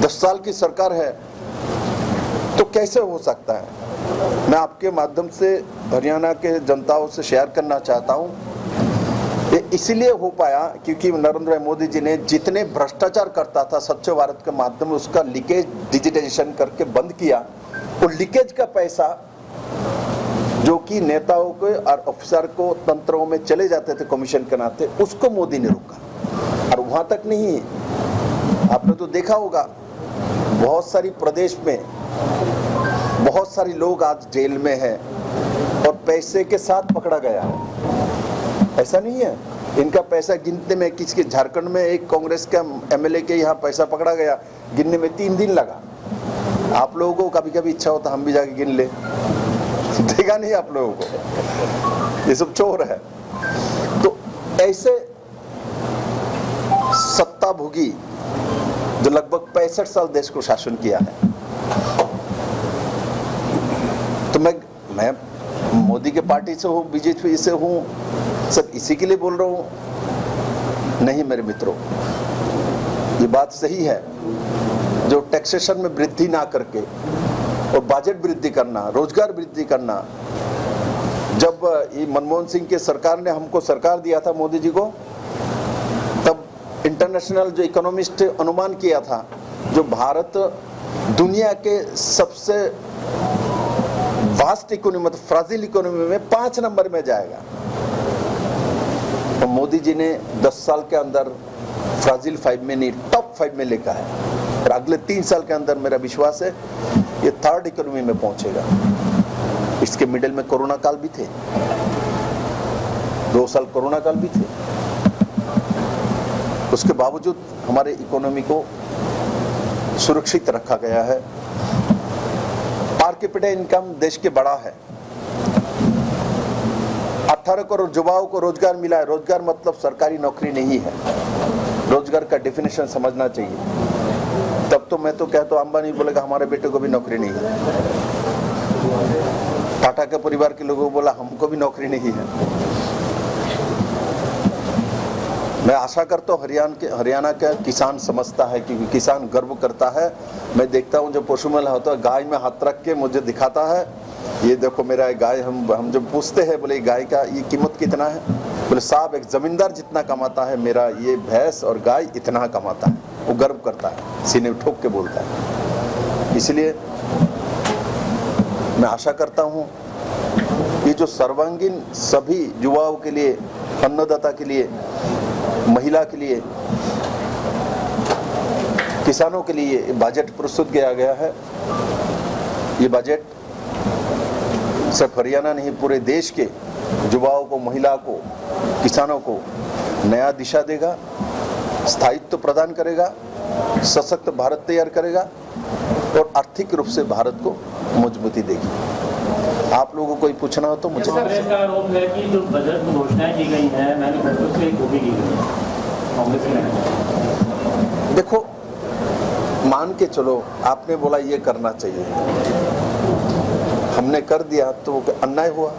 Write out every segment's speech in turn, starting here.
10 साल की सरकार है तो कैसे हो सकता है? मैं आपके माध्यम से हरियाणा के जनताओं से शेयर करना चाहता हूं, ये इसलिए हो पाया क्योंकि नरेंद्र मोदी जी ने जितने भ्रष्टाचार करता था स्वच्छ भारत के माध्यम में उसका लीकेज डिजिटाइजेशन करके बंद किया। और लीकेज का पैसा जो कि नेताओं को और अफसर को तंत्रों में चले जाते थे कमीशन के नाते, उसको मोदी ने रोका। और वहां तक नहीं, आपने तो देखा होगा बहुत सारी प्रदेश में बहुत सारे लोग आज जेल में हैं और पैसे के साथ पकड़ा गया है। ऐसा नहीं है, इनका पैसा गिनने में किसके, झारखंड में एक कांग्रेस का एमएलए के यहाँ पैसा पकड़ा गया, गिनने में 3 दिन लगा। आप लोगों को कभी कभी इच्छा होता हम भी जाके गिन ले, देगा नहीं आप लोगों को, ये सब चोर है। तो ऐसे सत्ता भोगी जो लगभग 65 साल देश को शासन किया है, तो मैं मोदी के पार्टी से हूँ, बीजेपी से हूँ, सब इसी के लिए बोल रहा हूँ? नहीं मेरे मित्रों, ये बात सही है। जो टैक्सेशन में वृद्धि ना करके और बजट वृद्धि करना, रोजगार वृद्धि करना, जब ये मनमोहन सिंह के सरकार ने हमको सरकार दिया था मोदी जी को, तब इंटरनेशनल जो इकोनॉमिस्ट अनुमान किया था जो भारत दुनिया के सबसे वास्ट इकोनॉमी मतलब फ्राजिल इकोनॉमी में 5 नंबर में जाएगा। तो मोदी जी ने 10 साल के अंदर फ्राजिल 5 में नहीं, टॉप 5 में लेकर है। और अगले 3 साल के अंदर मेरा विश्वास है ये 3rd इकोनॉमी में पहुंचेगा। इसके मिडिल में कोरोना काल भी थे, 2 साल कोरोना काल भी थे, उसके बावजूद हमारे इकोनॉमी को सुरक्षित रखा गया है। पर कैपिटा इनकम देश के बड़ा है। 18 करोड़ युवाओं को रोजगार मिला है। रोजगार मतलब सरकारी नौकरी नहीं है, रोजगार का डेफिनेशन समझना चाहिए। तब तो मैं तो कहता हूं अंबानी बोलेगा हमारे बेटे को भी नौकरी नहीं है, टाटा के परिवार के लोगों को बोला हमको भी नौकरी नहीं है। मैं आशा करता हूँ हरियाणा का किसान समझता है, क्योंकि किसान गर्व करता है। मैं देखता हूँ जब पशु मेला होता है, गाय में हाथ रख के मुझे दिखाता है, ये देखो मेरा गाय। हम जब पूछते हैं बोले गाय का ये कीमत कितना है, बोले साहब एक जमींदार जितना कमाता है मेरा ये भैंस और गाय इतना कमाता है। वो गर्व करता है, सीने ठोक के बोलता है। इसलिए मैं आशा करता हूँ ये जो सर्वांगीण सभी युवाओं के लिए, अन्नदाता के लिए, महिला के लिए, किसानों के लिए बजट प्रस्तुत किया गया है। ये बजट सिर्फ हरियाणा नहीं पूरे देश के युवाओं को, महिला को, किसानों को नया दिशा देगा, स्थायित्व प्रदान करेगा, सशक्त भारत तैयार करेगा और आर्थिक रूप से भारत को मजबूती देगी। आप लोगों को कोई पूछना हो तो मुझे। कांग्रेस का आरोप है कि जो बजट घोषणाएं की गई हैं मैनिफेस्टो से कॉपी की गई है कांग्रेस ने। देखो मान के चलो आपने बोला ये करना चाहिए, हमने कर दिया तो अन्याय हुआ?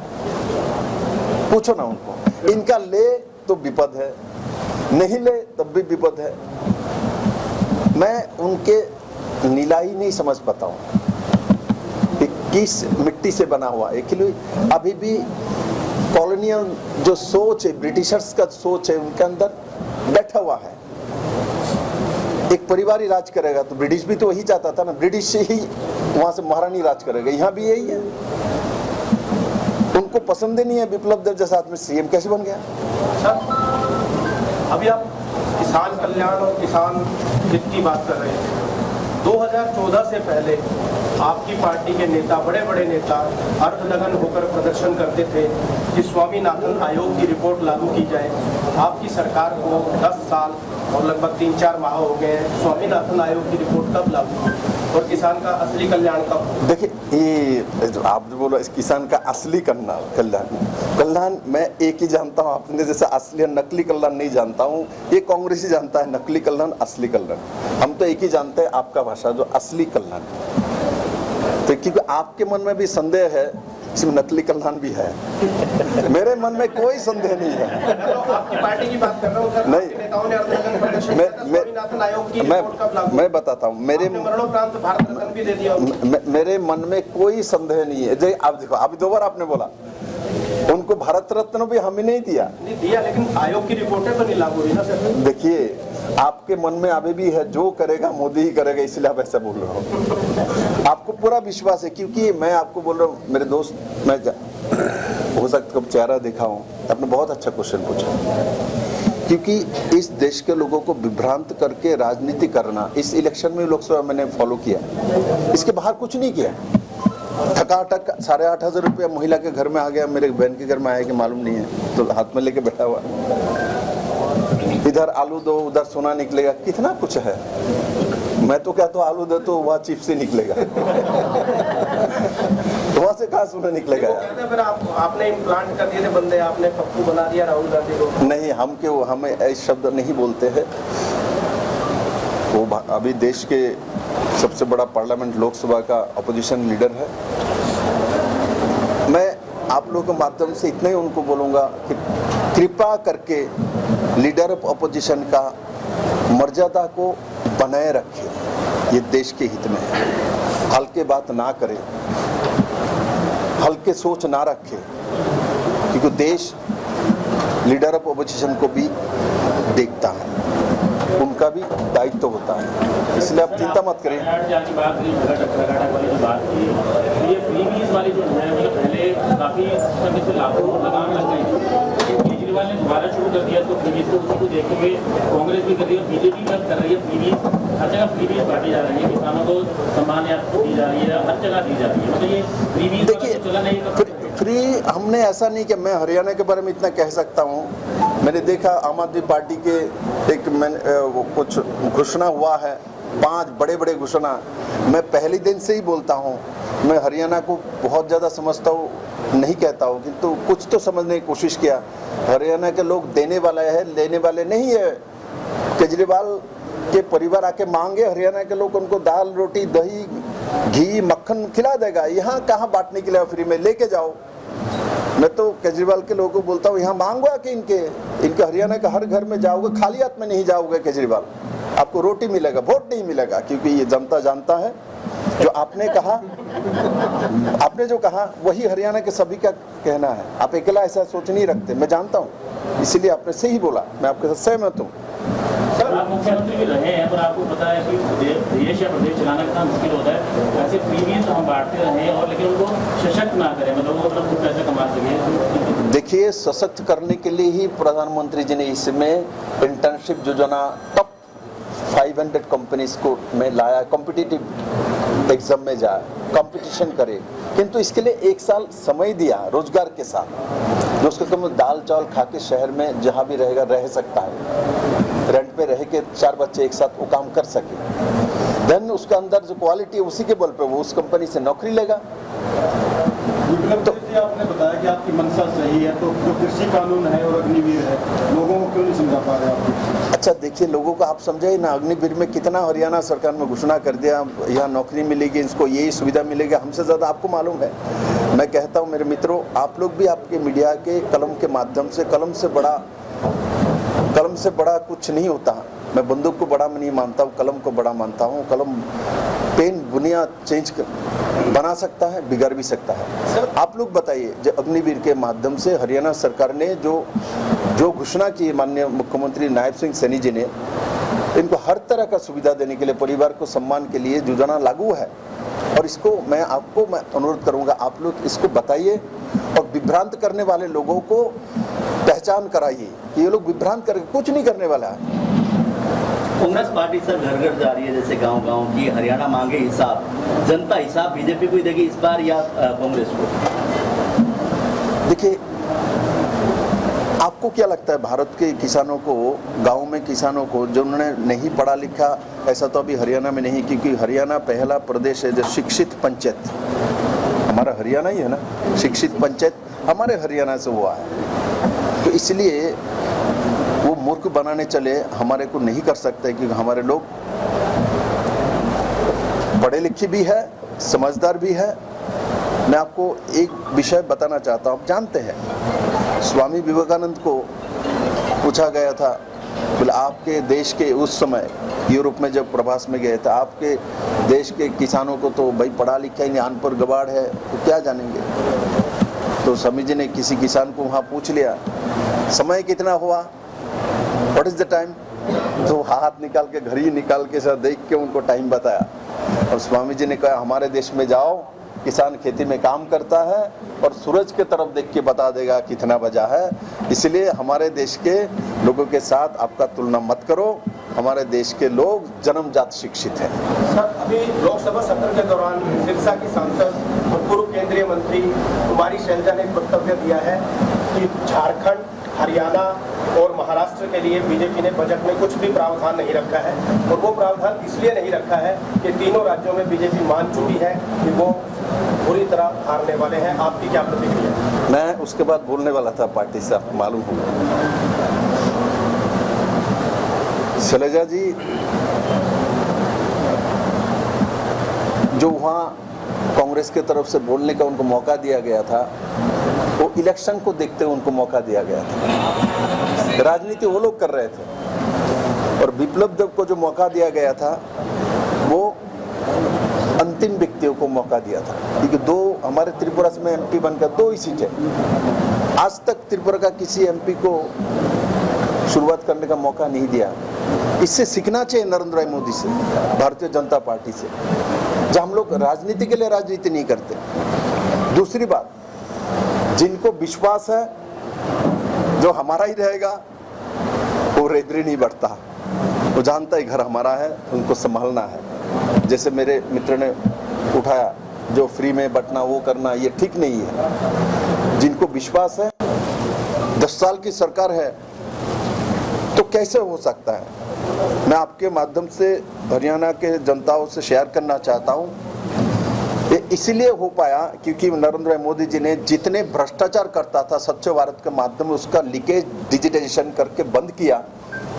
पूछो ना उनको। इनका ले तो विपद है, नहीं ले तब भी विपद है। मैं उनके नीलाई नहीं समझ पाता हूँ किस मिट्टी से बना हुआ है। अभी भी कॉलोनियल जो सोच है, ब्रिटिशर्स का सोच है उनके अंदर बैठा हुआ है। एक परिवार ही राज करेगा, तो ब्रिटिश भी तो वही चाहता था ना, ब्रिटिश से ही वहां से महारानी राज करेगा, यहाँ भी यही है। उनको पसंद ही नहीं है विप्लव देव जैसा आदमी सीएम कैसे बन गया। अभी आप किसान कल्याण और किसान हित की बात कर रहे हैं। 2014 से पहले आपकी पार्टी के नेता, बड़े बड़े नेता अर्धनग्न होकर प्रदर्शन करते थे कि स्वामीनाथन आयोग की रिपोर्ट लागू की जाए। आपकी सरकार को 10 साल और लगभग 3-4 माह हो गए हैं। स्वामीनाथन आयोग की रिपोर्ट कब लागू और किसान का असली कल्याण कब? देखिए ये आप जो बोलो किसान का असली कल्याण मैं एक ही जानता हूँ, आपने जैसे असली और नकली कल्याण नहीं जानता हूँ। ये कांग्रेस ही जानता है नकली कल्याण, असली कल्याण। हम तो एक ही जानते हैं आपका भाषा जो असली कल्याण। तो क्योंकि आपके मन में भी संदेह है इसमें नकली कल्याण भी है। मेरे मन में कोई संदेह नहीं है। तो आपकी पार्टी की बात कर रहा हूँ सर, नहीं। आपके नेताओं ने अर्धनग्न प्रदर्शन किया था, स्वामीनाथन आयोग की रिपोर्ट कब लागू? मैं बताता हूँ, मेरे मरणोपरांत भारत रत्न भी दे दिया। मेरे मन में कोई संदेह नहीं है। जो आप देखो, अभी 2 बार आपने बोला उनको भारत रत्न भी हमें नहीं दिया। नहीं दिया, लेकिन आयोग की रिपोर्टें तो नहीं लागू हुई ना सर। देखिए, आपके मन में अभी भी है जो करेगा मोदी ही करेगा, इसलिए आप ऐसा बोल रहे हो। आपको पूरा विश्वास है, क्योंकि मैं आपको बोल रहा हूँ मेरे दोस्त, मैं हो सकता है चेहरा देखा हूँ, आपने बहुत अच्छा क्वेश्चन पूछा, क्योंकि इस देश के लोगों को विभ्रांत करके राजनीति करना इस इलेक्शन में लोकसभा मैंने फॉलो किया, इसके बाहर कुछ नहीं किया। ठकाठक 8,500 रुपया महिला के घर में आ गया, मेरे बहन के घर में आया कि मालूम नहीं है, तो हाथ में लेके बैठा हुआ, इधर आलू दो उधर सोना निकलेगा, कितना कुछ है। मैं तो क्या तो आलू दे तो वहाँ चिप्स से निकलेगा। वहाँ से कहाँ सोना निकलेगा यार। फिर आपने इम्प्लांट कर दिए थे बंदे, आपने पप्पू बना दिया राहुल गांधी को। नहीं, हम क्यों, हमें ऐसे शब्द नहीं बोलते हैं। वो अभी देश के सबसे बड़ा पार्लियामेंट लोकसभा का अपोजिशन लीडर है। मैं आप लोगों के माध्यम से इतना ही उनको बोलूँगा कि कृपा करके लीडर ऑफ अपोजिशन का मर्यादा को बनाए रखें, ये देश के हित में है। हल्के बात ना करें, हल्के सोच ना रखें, क्योंकि देश लीडर ऑफ अपोजिशन को भी देखता है, उनका भी दायित्व तो होता है, इसलिए आप चिंता मत करें। ये फ्रीबीज वाली जो है, मतलब पहले काफी समय से लाखों लगाम लग गई थी, केजरीवाल ने दोबारा शुरू कर दिया, तो फ्रीबीज को उसी को देखते हुए कांग्रेस भी कर रही है, बीजेपी भी कर रही है। फ्रीबीज हर जगह फ्रीबीज बांटी जा रही है, किसानों को सम्मान दी जा रही है, हर जगह दी जा रही है। मतलब ये फ्रीबीज देखिए, फ्री हमने ऐसा नहीं कि मैं हरियाणा के बारे में इतना कह सकता हूँ। मैंने देखा आम आदमी पार्टी के एक कुछ घोषणा हुआ है, 5 बड़े घोषणा। मैं पहले दिन से ही बोलता हूँ, मैं हरियाणा को बहुत ज़्यादा समझता हूँ नहीं कहता हूँ, किंतु कुछ तो समझने की कोशिश किया। हरियाणा के लोग देने वाले हैं, लेने वाले नहीं है। केजरीवाल के परिवार आके मांगे, हरियाणा के लोग उनको दाल रोटी दही घी मक्खन खिला देगा। यहाँ कहाँ बांटने के लिए फ्री में लेके जाओ। मैं तो केजरीवाल के लोगों को बोलता हूँ, यहाँ मांगो कि इनके हरियाणा के हर घर में जाओगे, खाली हाथ में नहीं जाओगे केजरीवाल, आपको रोटी मिलेगा, वोट नहीं मिलेगा। क्योंकि ये जनता जानता है, जो आपने कहा, आपने जो कहा वही हरियाणा के सभी का कहना है। आप अकेला ऐसा सोच नहीं रखते, मैं जानता हूँ, इसीलिए आपने सही बोला, मैं आपके साथ सहमत हूँ। आप मुख्यमंत्री भी रहे हैं, पर आपको पता है कि देश या प्रदेश चलाना कितना मुश्किल होता है। ऐसे फ्रीबीज तो हम बांटते रहे, और लेकिन उनको सशक्त ना करें, मतलब वो अपना कुछ पैसा कमा सके। देखिए, सशक्त करने के लिए ही प्रधानमंत्री जी ने इसमें इंटर्नशिप योजना टॉप 500 कंपनीज को में लाया, कॉम्पिटिटिव एग्जाम में जाए, कंपटीशन करे, किंतु इसके लिए 1 साल समय दिया रोजगार के साथ। जो उसको कम दाल चावल खा के शहर में जहाँ भी रहेगा रह सकता है, रेंट पे रह के 4 बच्चे एक साथ वो काम कर सके। देन उसके अंदर जो क्वालिटी है उसी के बल पे वो उस कंपनी से नौकरी लेगा। तो आपने बताया कि आपकी मंशा सही है, तो जो कृषि कानून है और अग्निवीर है, लोगों को क्यों नहीं समझा पा रहे आप? अच्छा देखिए, लोगों को आप समझे ना, अग्निवीर में कितना हरियाणा सरकार में घोषणा कर दिया, यहाँ नौकरी मिलेगी, इसको यही सुविधा मिलेगी, हमसे ज़्यादा आपको मालूम है। मैं कहता हूँ मेरे मित्रों, आप लोग भी आपके मीडिया के कलम के माध्यम से, कलम से बड़ा कुछ नहीं होता। मैं बंदूक को बड़ा नहीं मानता हूँ, कलम को बड़ा मानता हूँ। कलम पेन दुनिया चेंज बना सकता है, बिगाड़ भी सकता है। सर आप लोग बताइए, जो अग्निवीर के माध्यम से हरियाणा सरकार ने जो घोषणा की, माननीय मुख्यमंत्री नायब सिंह सैनी जी ने, इनको हर तरह का सुविधा देने के लिए, परिवार को सम्मान के लिए योजना लागू है। और इसको मैं अनुरोध करूंगा, आप लोग इसको बताइए और विभ्रांत करने वाले लोगों को पहचान कराइए कि ये लोग विभ्रांत करके कुछ नहीं करने वाला है। कांग्रेस पार्टी सर घर घर जा रही है, जैसे गांव-गांव की, हरियाणा मांगे हिसाब, जनता हिसाब बीजेपी को ही देगी इस बार या कांग्रेस को? देखिए, आपको क्या लगता है भारत के किसानों को, गांव में किसानों को, जो उन्होंने नहीं पढ़ा लिखा, ऐसा तो अभी हरियाणा में नहीं, क्योंकि हरियाणा पहला प्रदेश है जो शिक्षित पंचायत, हमारा हरियाणा ही है ना, शिक्षित पंचायत हमारे हरियाणा से हुआ है। तो इसलिए वो मूर्ख बनाने चले हमारे को नहीं कर सकते, क्योंकि हमारे लोग पढ़े लिखे भी है, समझदार भी है, मैं आपको एक विषय बताना चाहता हूँ। आप जानते हैं स्वामी विवेकानंद को पूछा गया था, बोले आपके देश के उस समय यूरोप में जब प्रवास में गए थे, आपके देश के किसानों को तो भाई पढ़ा लिखा ही नहीं, अनपढ़ गवार है, तो क्या जानेंगे। तो स्वामी जी ने किसी किसान को वहाँ पूछ लिया, समय कितना हुआ, व्हाट इज द टाइम। तो हाथ निकाल के, घड़ी निकाल के सर देख के उनको टाइम बताया। और स्वामी जी ने कहा हमारे देश में जाओ, किसान खेती में काम करता है और सूरज के तरफ देख के बता देगा कितना बजा है। इसलिए हमारे देश के लोगों के साथ आपका तुलना मत करो, हमारे देश के लोग जन्मजात शिक्षित हैं। सर, अभी लोकसभा सत्र के दौरान सिरसा की सांसद और पूर्व केंद्रीय मंत्री कुमारी शैलजा ने एक वक्तव्य दिया है कि झारखंड, हरियाणा और महाराष्ट्र के लिए बीजेपी ने बजट में कुछ भी प्रावधान नहीं रखा है, और वो प्रावधान इसलिए नहीं रखा है कि तीनों राज्यों में बीजेपी मान चुकी है कि वो पूरी तरह हारने वाले हैं। आपकी क्या प्रतिक्रिया है? मैं उसके बाद बोलने वाला था पार्टी से, आपको मालूम होगा। शैलजा जी जो वहाँ कांग्रेस के तरफ से बोलने का उनको मौका दिया गया था, वो इलेक्शन को देखते हुए उनको मौका दिया गया था। राजनीति वो लोग कर रहे थे, और विप्लव देव को जो मौका दिया गया था वो अंतिम व्यक्तियों को मौका दिया था, क्योंकि दो हमारे त्रिपुरा में एमपी बनकर 2 ही सीट है। आज तक त्रिपुरा का किसी एमपी को शुरुआत करने का मौका नहीं दिया। इससे सीखना चाहिए नरेंद्र भाई मोदी से, भारतीय जनता पार्टी से, जब हम लोग राजनीति के लिए राजनीति नहीं करते। दूसरी बात, जिनको विश्वास है जो हमारा ही रहेगा, वो रेदरी नहीं बढ़ता, वो जानता है घर हमारा है, उनको संभालना है। जैसे मेरे मित्र ने उठाया, जो फ्री में बंटना वो करना, ये ठीक नहीं है। जिनको विश्वास है, 10 साल की सरकार है, तो कैसे हो सकता है। मैं आपके माध्यम से हरियाणा के जनताओं से शेयर करना चाहता हूँ, ये इसलिए हो पाया क्योंकि नरेंद्र भाई मोदी जी ने जितने भ्रष्टाचार करता था स्वच्छ भारत के माध्यम में उसका लीकेज डिजिटाइजेशन करके बंद किया।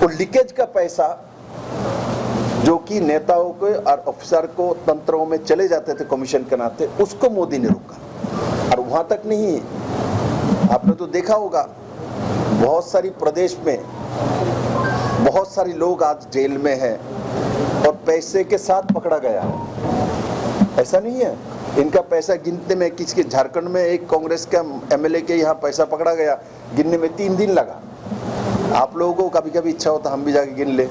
वो लीकेज का पैसा जो कि नेताओं को और अफसर को तंत्रों में चले जाते थे कमीशन के नाते, उसको मोदी ने रोका। और वहाँ तक नहीं, आपने तो देखा होगा बहुत सारी प्रदेश में बहुत सारे लोग आज जेल में हैं और पैसे के साथ पकड़ा गया है। ऐसा नहीं है, इनका पैसा गिनते में किसके, झारखंड में एक कांग्रेस का एमएलए के यहाँ पैसा पकड़ा गया, गिनने में 3 दिन लगा। आप लोगों को कभी कभी इच्छा होता हम भी जाके गिन ले,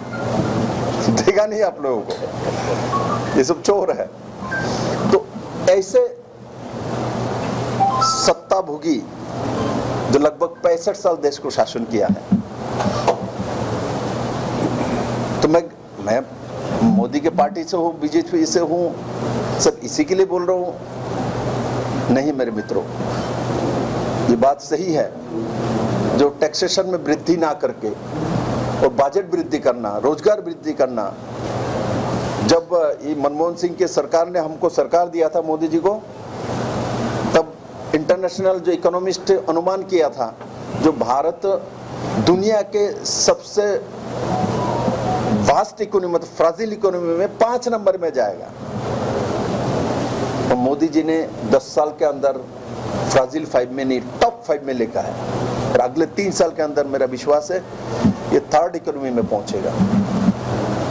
देगा नहीं आप लोगों को, ये सब चोर है। तो ऐसे सत्ता भोगी जो लगभग 65 साल देश को शासन किया है, तो मैं मोदी के पार्टी से हूँ, बीजेपी से हूँ, सब इसी के लिए बोल रहा हूँ? नहीं मेरे मित्रों, ये बात सही है। जो टैक्सेशन में वृद्धि ना करके और बजट वृद्धि करना, रोजगार वृद्धि करना। जब ये मनमोहन सिंह के सरकार ने हमको सरकार दिया था, मोदी जी को, तब इंटरनेशनल जो इकोनॉमिस्ट अनुमान किया था, जो भारत दुनिया के सबसे वास्ट इकोनॉमी, मतलब फ्राजिल इकोनॉमी में 5 नंबर में जाएगा। और मोदी जी ने 10 साल के अंदर फ्राजिल 5 में नहीं, टॉप 5 में लेकर है। और अगले 3 साल के अंदर मेरा विश्वास है ये 3rd इकोनॉमी में पहुंचेगा।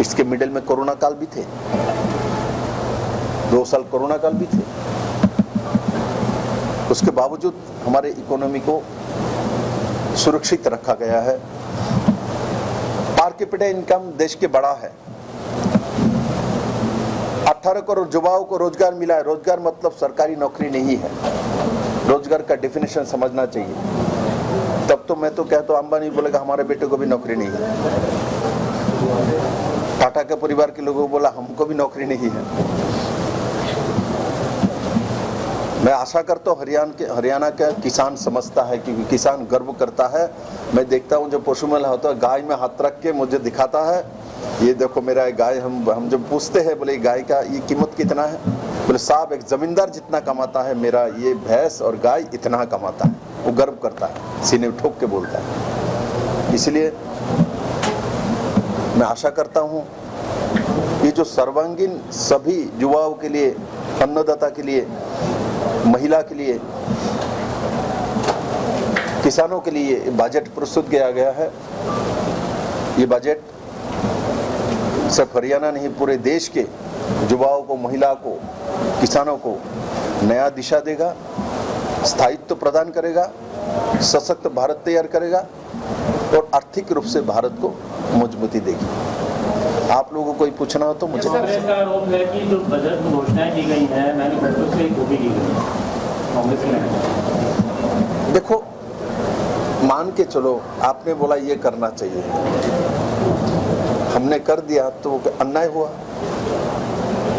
इसके मिडिल में कोरोना काल भी थे, 2 साल कोरोना काल भी थे, उसके बावजूद हमारे इकोनॉमी को सुरक्षित रखा गया है। पर कैपिटा इनकम देश के बड़ा है। 18 करोड़ युवाओं को रोजगार मिला है। रोजगार मतलब सरकारी नौकरी नहीं है, रोजगार का डेफिनेशन समझना चाहिए। तब तो मैं तो कहता हूं, अंबानी बोलेगा हमारे बेटे को भी नौकरी नहीं है, टाटा के परिवार के लोगों को बोला हमको भी नौकरी नहीं है। मैं आशा करता हूँ हरियाणा का किसान समझता है, क्योंकि किसान गर्व करता है। मैं देखता हूँ जब पशु मेला होता है, गाय में हाथ रख के मुझे दिखाता है, ये देखो मेरा गाय। हम जब पूछते हैं बोले गाय का ये कीमत कितना है, बोले साहब एक जमींदार जितना कमाता है मेरा ये भैंस और गाय इतना कमाता है। वो गर्व करता है, सीने ठोक के बोलता है। इसलिए मैं आशा करता हूँ ये जो सर्वांगीण सभी युवाओं के लिए, अन्नदाता के लिए महिला के लिए, किसानों के लिए बजट प्रस्तुत किया गया है। ये बजट सिर्फ हरियाणा नहीं, पूरे देश के युवाओं को, महिला को, किसानों को नया दिशा देगा, स्थायित्व प्रदान करेगा, सशक्त भारत तैयार करेगा और आर्थिक रूप से भारत को मजबूती देगी। आप लोगों को कोई पूछना हो तो मुझे। कांग्रेस का आरोप है कि जो बजट में घोषणाएं की गई हैं मैनिफेस्टो से कॉपी की गई है, कांग्रेस के लिए। देखो, मान के चलो आपने बोला ये करना चाहिए, हमने कर दिया तो अन्याय हुआ।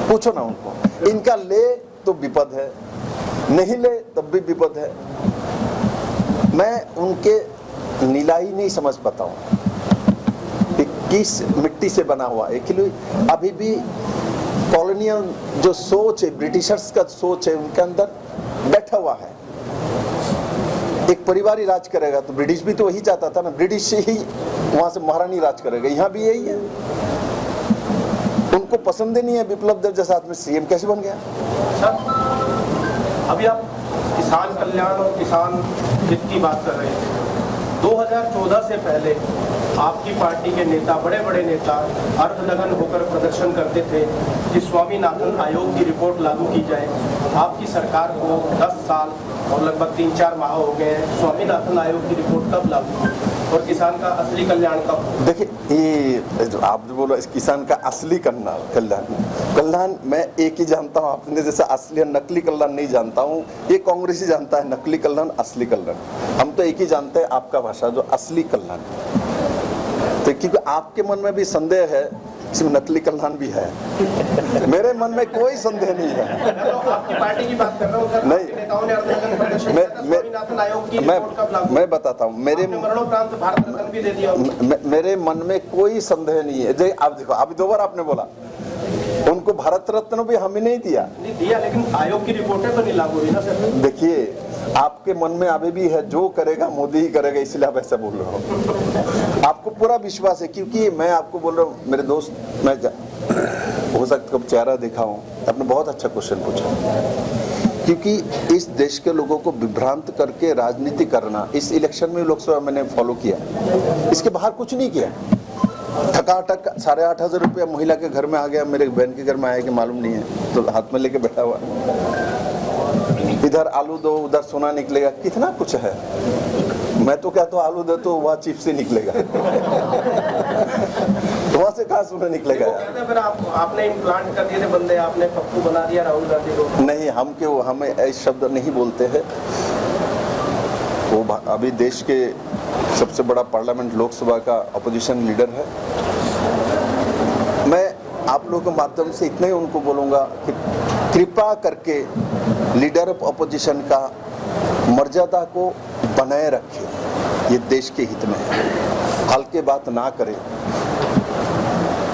पूछो ना उनको, इनका ले तो विपद है, नहीं ले तब भी विपद है। मैं उनके नीलाई नहीं समझ पाता हूँ कि किस मिट्टी से बना हुआ है। अभी भी कॉलोनियल जो सोच है, ब्रिटिशर्स का सोच है, उनके अंदर बैठा हुआ है। एक परिवार ही राज करेगा, तो ब्रिटिश भी तो वही चाहता था ना, ब्रिटिश से ही वहां से महारानी राज करेगा, यहाँ भी यही है। उनको पसंद ही नहीं है विप्लव देव जैसा आदमी सीएम कैसे बन गया। सर, अभी आप किसान कल्याण और किसान हित की बात कर रहे हैं। 2014 से पहले आपकी पार्टी के नेता, बड़े बड़े नेता अर्धनग्न होकर प्रदर्शन करते थे कि स्वामीनाथन आयोग की रिपोर्ट लागू की जाए। आपकी सरकार को 10 साल और लगभग 3-4 माह हो गए हैं। स्वामीनाथन आयोग की रिपोर्ट कब लागू और किसान का असली कल्याण कब? देखिए, ये आप जो बोलो, इस किसान का असली कल्याण मैं एक ही जानता हूँ, आपने जैसे असली और नकली कल्याण नहीं जानता हूँ। ये कांग्रेस ही जानता है नकली कल्याण, असली कल्याण। हम तो एक ही जानते हैं, आपका भाषा जो असली कल्याण। तो क्योंकि आपके मन में भी संदेह है, इसमें नकली कल्याण भी है। मेरे मन में कोई संदेह नहीं है। तो आपकी पार्टी की बात कर रहा हूं सर। नहीं, नेताओं ने अर्धनग्न प्रदर्शन किया था, स्वामीनाथन आयोग की रिपोर्ट कब लागू? मैं बताता हूँ, मेरे मरणोपरांत भारत रत्न भी दे दिया। मेरे मन में कोई संदेह नहीं है। आप देखो, अभी 2 बार आपने बोला उनको भारत रत्न भी हमें नहीं दिया, लेकिन आयोग की रिपोर्टें तो नहीं लागू हुई ना सर। देखिए, आपके मन में अभी भी है जो करेगा मोदी ही करेगा, इसलिए आप ऐसा बोल रहे हो। आपको पूरा विश्वास है, क्योंकि मैं आपको बोल रहा हूँ, मेरे दोस्त, मैं हो सकता कब चेहरा देखा हूँ। आपने बहुत अच्छा क्वेश्चन पूछा, क्योंकि इस देश के लोगों को विभ्रांत करके राजनीति करना, इस इलेक्शन में लोकसभा मैंने फॉलो किया, इसके बाहर कुछ नहीं किया। ठकाठक 8,500 रुपया महिला के घर में आ गया, मेरे बहन के घर में आया कि मालूम नहीं है, तो हाथ में लेके बैठा हुआ। इधर आलू दो, उधर सोना निकलेगा, कितना कुछ है। मैं तो कहता हूँ आलू दे तो वहाँ चिप्स से निकलेगा। वहाँ से कहाँ सोना निकलेगा यार। फिर आपने इम्प्लांट कर दिए थे बंदे, आपने पप्पू बना दिया राहुल गांधी को। नहीं, हमें ऐसे शब्द नहीं बोलते हैं। वो अभी देश के सबसे बड़ा पार्लियामेंट लोकसभा का अपोजिशन लीडर है। मैं आप लोगों के माध्यम से इतना ही उनको बोलूँगा कि कृपा करके लीडर ऑफ अपोजिशन का मर्यादा को बनाए रखें, ये देश के हित में है। हल्के बात ना करें,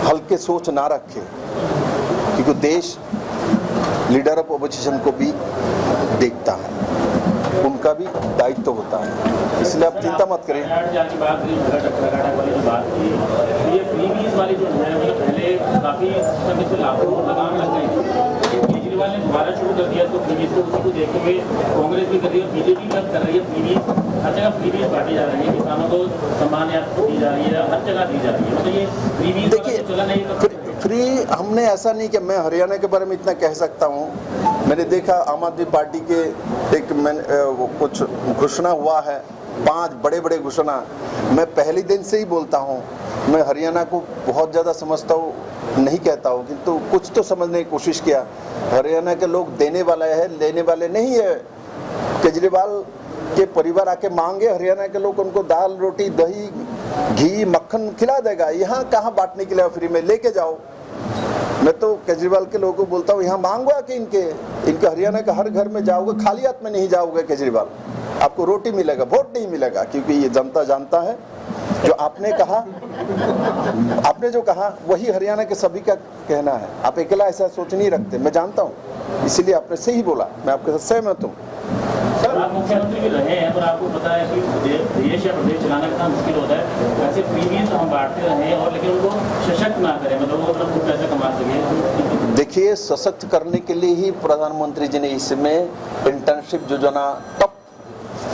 हल्के सोच ना रखें, क्योंकि देश लीडर ऑफ अपोजिशन को भी देखता है, उनका भी दायित्व होता है, इसलिए आप चिंता मत करें। ये फ्रीबीज वाली जो है, मतलब पहले काफी समय से लाखों लगाम लग गई थी, केजरीवाल ने दोबारा शुरू कर दिया, तो फ्रीबीज को उसी को देखते हुए कांग्रेस भी कर रही है, बीजेपी भी कर रही है। फ्रीबीज हर जगह फ्रीबीज बांटी जा रही है, किसानों को सम्मान दी जा रही है, हर जगह दी जा रही है। मतलब ये फ्रीबीज देखिए, चला नहीं तो फ्री हमने ऐसा नहीं कि मैं हरियाणा के बारे में इतना कह सकता हूँ। मैंने देखा आम आदमी पार्टी के एक कुछ घोषणा हुआ है, 5 बड़े बड़े घोषणा। मैं पहले दिन से ही बोलता हूँ, मैं हरियाणा को बहुत ज़्यादा समझता हूँ नहीं कहता हूँ, किंतु कुछ तो समझने की कोशिश किया। हरियाणा के लोग देने वाले हैं, लेने वाले नहीं है। केजरीवाल के परिवार आके मांगे, हरियाणा के लोग उनको दाल रोटी दही घी मक्खन खिला देगा। यहाँ कहाँ बांटने के लिए फ्री में लेके जाओ। मैं तो केजरीवाल के लोगों को बोलता हूँ, यहाँ मांगो कि इनके हरियाणा के हर घर में जाओगे, खाली हाथ में नहीं जाओगे केजरीवाल, आपको रोटी मिलेगा, वोट नहीं मिलेगा। क्योंकि ये जनता जानता है जो आपने कहा, आपने जो कहा वही हरियाणा के सभी का कहना है। आप अकेला ऐसा सोच नहीं रखते, मैं जानता हूँ, इसीलिए आपने सही बोला, मैं आपके साथ सहमत हूँ। आप मुख्यमंत्री भी रहे हैं, पर आपको पता है कि देश या प्रदेश चलाना कितना मुश्किल होता है। वैसे फ्रीबीज हम बांटते रहे और लेकिन उनको सशक्त ना करें, मतलब वो अपना कुछ पैसा कमा सके। देखिए, सशक्त करने के लिए ही प्रधानमंत्री जी ने इसमें इंटर्नशिप योजना टॉप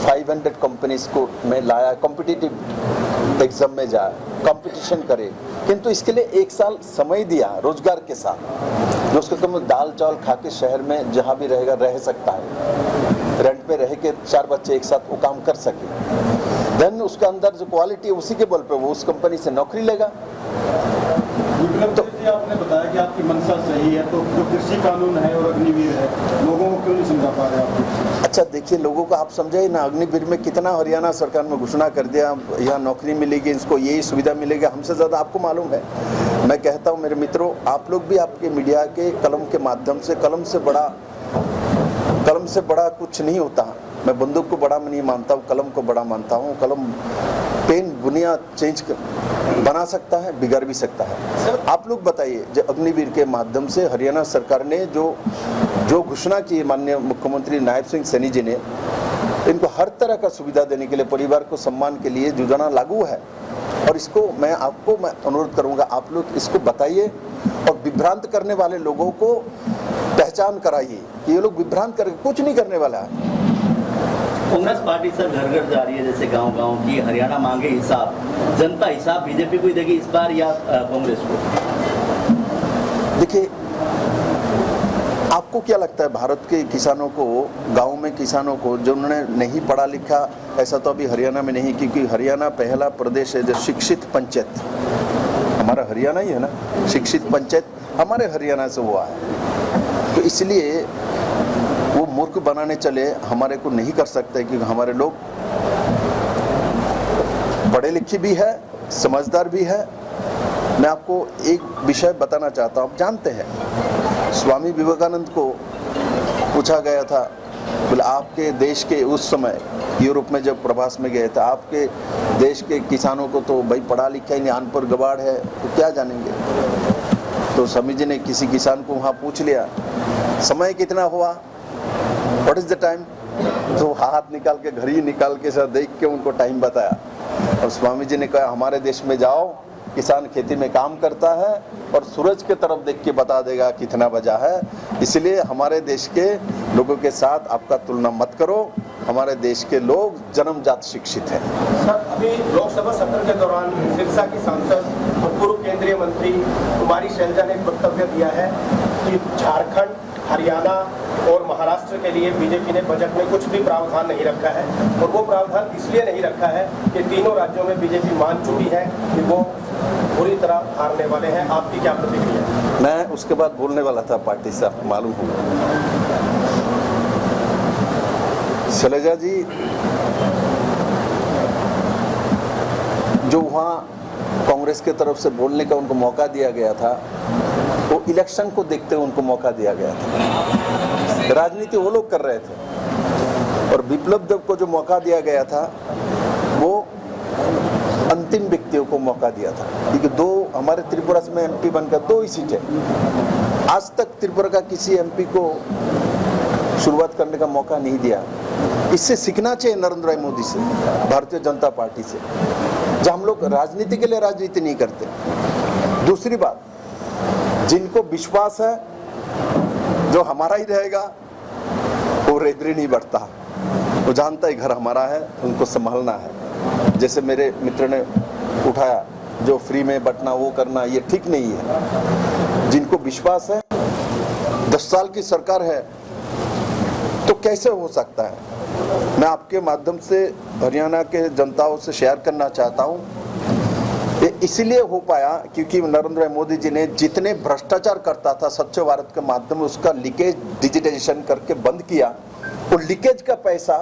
500 कंपनीज को में लाया, कॉम्पिटिटिव एग्जाम में जाए, कंपटीशन करे, किंतु इसके लिए 1 साल समय दिया रोजगार के साथ। जो उसको कम दाल चावल खा के शहर में जहाँ भी रहेगा रह सकता है, रेंट पे रह के 4 बच्चे एक साथ वो काम कर सके, देन उसके अंदर जो क्वालिटी है उसी के बल पे वो उस कंपनी से नौकरी लेगा। तो आपने बताया कि आपकी मंशा सही है, तो जो कृषि कानून है और अग्निवीर है, लोगों को क्यों नहीं समझा पा रहे आप? अच्छा देखिए, लोगों को आप समझाइए ना, अग्निवीर में कितना हरियाणा सरकार ने घोषणा कर दिया, यहाँ नौकरी मिलेगी, इसको यही सुविधा मिलेगी, हमसे ज़्यादा आपको मालूम है। मैं कहता हूँ मेरे मित्रों, आप लोग भी आपके मीडिया के कलम के माध्यम से, कलम से बड़ा कुछ नहीं होता। मैं बंदूक को बड़ा नहीं मानता हूँ, कलम को बड़ा मानता हूँ। कलम पेन दुनिया चेंज बना सकता है, बिगाड़ भी सकता है। आप लोग बताइए, जो अग्निवीर के माध्यम से हरियाणा सरकार ने जो घोषणा की, माननीय मुख्यमंत्री नायब सिंह सैनी जी ने, इनको हर तरह का सुविधा देने के लिए, परिवार को सम्मान के लिए योजना लागू है। और इसको मैं अनुरोध करूंगा, आप लोग इसको बताइए और विभ्रांत करने वाले लोगों को पहचान कराइए कि ये लोग विभ्रांत करके कुछ नहीं करने वाला है। कांग्रेस पार्टी सर घर घर जा रही है, जैसे गांव-गांव की हरियाणा मांगे हिसाब, जनता हिसाब बीजेपी को ही देगी इस बार या कांग्रेस को? देखिए, आपको क्या लगता है भारत के किसानों को, गांव में किसानों को, जो उन्होंने नहीं पढ़ा लिखा, ऐसा तो अभी हरियाणा में नहीं, क्योंकि हरियाणा पहला प्रदेश है जो शिक्षित पंचायत, हमारा हरियाणा ही है ना, शिक्षित पंचायत हमारे हरियाणा से हुआ है। तो इसलिए वो मूर्ख बनाने चले हमारे को नहीं कर सकते, क्योंकि हमारे लोग पढ़े लिखे भी है, समझदार भी है। मैं आपको एक विषय बताना चाहता हूँ, आप जानते हैं स्वामी विवेकानंद को पूछा गया था, बोले आपके देश के, उस समय यूरोप में जब प्रवास में गए थे, आपके देश के किसानों को तो भाई पढ़ा लिखा ही नहीं, अनपढ़ गवार है, तो क्या जानेंगे। तो स्वामी जी ने किसी किसान को वहाँ पूछ लिया, समय कितना हुआ, व्हाट इज द टाइम, तो हाथ निकाल के, घड़ी निकाल के सर देख के उनको टाइम बताया। और स्वामी जी ने कहा, हमारे देश में जाओ, किसान खेती में काम करता है और सूरज के तरफ देख के बता देगा कितना बजा है। इसलिए हमारे देश के लोगों के साथ आपका तुलना मत करो, हमारे देश के लोग जन्मजात शिक्षित हैं। सर, अभी लोकसभा सत्र के दौरान सिरसा की सांसद और पूर्व केंद्रीय मंत्री कुमारी शैलजा ने वक्तव्य दिया है कि झारखंड, हरियाणा और महाराष्ट्र के लिए बीजेपी ने बजट में कुछ भी प्रावधान नहीं रखा है, और वो प्रावधान इसलिए नहीं रखा है कि तीनों राज्यों में बीजेपी मान चुकी है कि वो पूरी तरह हारने वाले हैं। आपकी क्या प्रतिक्रिया है? मैं उसके बाद बोलने वाला था पार्टी से, आपको मालूम होगा। शैलजा जी, जो वहाँ कांग्रेस के तरफ से बोलने का उनको मौका दिया गया था, वो इलेक्शन को देखते हुए उनको मौका दिया गया था। राजनीति वो लोग कर रहे थे, और विप्लव देव को जो मौका दिया गया था वो अंतिम व्यक्तियों को मौका दिया था, क्योंकि 2 हमारे त्रिपुरा से में एमपी बनकर 2 ही सीटें, आज तक त्रिपुरा का किसी एमपी को शुरुआत करने का मौका नहीं दिया। इससे सीखना चाहिए नरेंद्र भाई मोदी से, भारतीय जनता पार्टी से, जब हम लोग राजनीति के लिए राजनीति नहीं करते। दूसरी बात, जिनको विश्वास है जो हमारा ही रहेगा, वो रेदरी नहीं बढ़ता, वो जानता है घर हमारा है, उनको संभालना है। जैसे मेरे मित्र ने उठाया, जो फ्री में बंटना वो करना, ये ठीक नहीं है। जिनको विश्वास है, 10 साल की सरकार है, तो कैसे हो सकता है। मैं आपके माध्यम से हरियाणा के जनताओं से शेयर करना चाहता हूँ, ये इसलिए हो पाया क्योंकि नरेंद्र मोदी जी ने जितने भ्रष्टाचार करता था स्वच्छ भारत के माध्यम में, उसका लीकेज डिजिटाइजेशन करके बंद किया। वो लीकेज का पैसा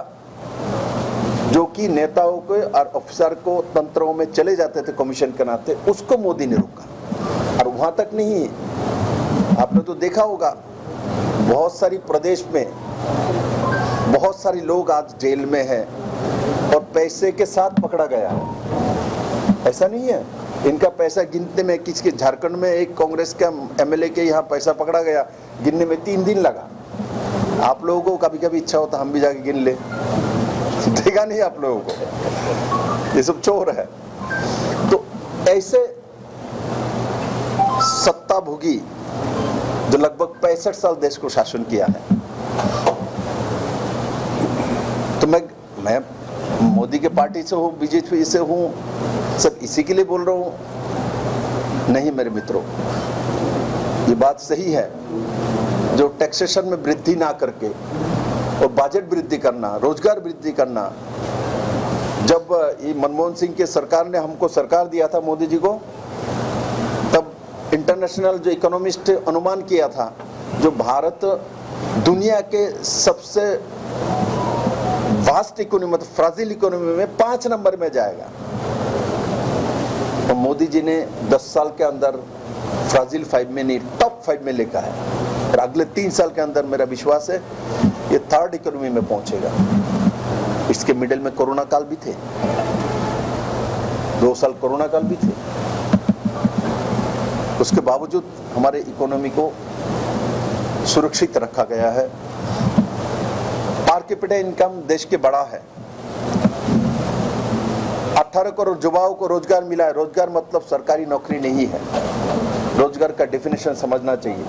जो कि नेताओं को और अफसर को तंत्रों में चले जाते थे कमीशन के नाते, उसको मोदी ने रोका। और वहाँ तक नहीं, आपने तो देखा होगा बहुत सारी प्रदेश में बहुत सारे लोग आज जेल में हैं और पैसे के साथ पकड़ा गया है। ऐसा नहीं है, इनका पैसा गिनते में, किसके झारखंड में एक कांग्रेस का एमएलए के यहाँ पैसा पकड़ा गया, गिनने में 3 दिन लगा। आप लोगों को कभी कभी इच्छा होता हम भी जाके गिन ले, देगा नहीं आप लोगों को, ये सब चोर है। तो ऐसे सत्ता भोगी जो लगभग 65 साल देश को शासन किया है। तो मैं मोदी के पार्टी से हूँ, बीजेपी से हूँ, सब इसी के लिए बोल रहा हूँ? नहीं मेरे मित्रों, ये बात सही है। जो टैक्सेशन में वृद्धि ना करके और बजट वृद्धि करना, रोजगार वृद्धि करना, जब ये मनमोहन सिंह के सरकार ने हमको सरकार दिया था, मोदी जी को, तब इंटरनेशनल जो इकोनॉमिस्ट अनुमान किया था, जो भारत दुनिया के सबसे वास्ट इकोनॉमी, मतलब फ्राजिल इकोनॉमी में 5 नंबर में जाएगा। और मोदी जी ने 10 साल के अंदर फ्राजिल 5 में नहीं, टॉप 5 में लेकर है। और अगले 3 साल के अंदर मेरा विश्वास है ये 3rd इकोनॉमी में पहुंचेगा। इसके मिडिल में कोरोना काल भी थे, 2 साल कोरोना काल भी थे। उसके बावजूद हमारे इकोनॉमी को सुरक्षित रखा गया है। पर कैपिटा इनकम देश के बड़ा है। 18 करोड़ युवाओं को रोजगार मिला है। रोजगार मतलब सरकारी नौकरी नहीं है। रोजगार का डेफिनेशन समझना चाहिए।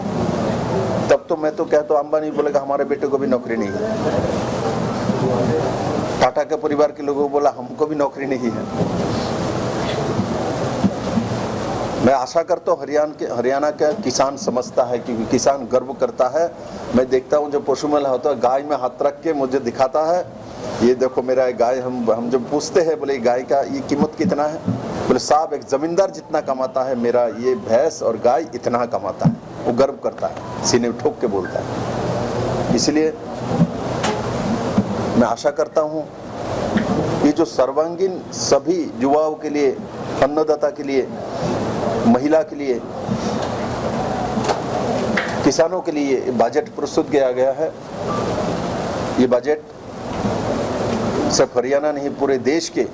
तब तो मैं तो कहता हूं, अंबानी बोलेगा हमारे बेटे को भी नौकरी नहीं है। टाटा के परिवार के लोगों को बोला हमको भी नौकरी नहीं है। मैं आशा करता हूँ हरियाणा का किसान समझता है, क्योंकि किसान गर्व करता है। मैं देखता हूँ जब पशु मेला होता है, गाय में हाथ रख के मुझे दिखाता है, ये देखो मेरा गाय। हम जब पूछते हैं बोले गाय का ये कीमत कितना है, बोले साहब एक जमींदार जितना कमाता है मेरा ये भैंस और गाय इतना कमाता है। वो गर्व करता है, सीने ठोक के बोलता है। इसलिए मैं आशा करता हूँ ये जो सर्वांगीण सभी युवाओं के लिए, अन्नदाता के लिए, महिला के लिए, किसानों के लिए बजट प्रस्तुत किया गया है। ये बजट सिर्फ हरियाणा नहीं, पूरे देश के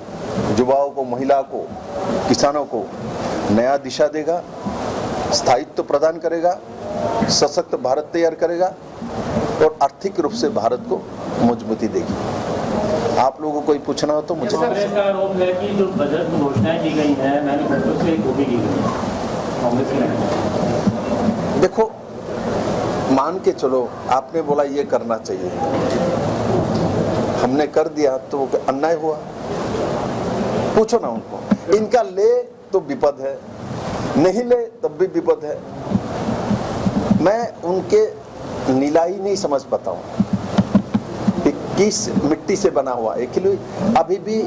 युवाओं को, महिला को, किसानों को नया दिशा देगा, स्थायित्व प्रदान करेगा, सशक्त भारत तैयार करेगा और आर्थिक रूप से भारत को मजबूती देगी। आप लोगों को कोई पूछना हो तो मुझे। कांग्रेस का आरोप है कि जो बजट में घोषणाएं की गई हैं मैनिफेस्टो से कॉपी की गई है। कांग्रेस की देखो, मान के चलो आपने बोला ये करना चाहिए, हमने कर दिया तो अन्याय हुआ। पूछो ना उनको, इनका ले तो विपद है, नहीं ले तब भी विपद है। मैं उनके नीलाई नहीं समझ पाता हूँ कि किस मिट्टी से बना हुआ है। अभी भी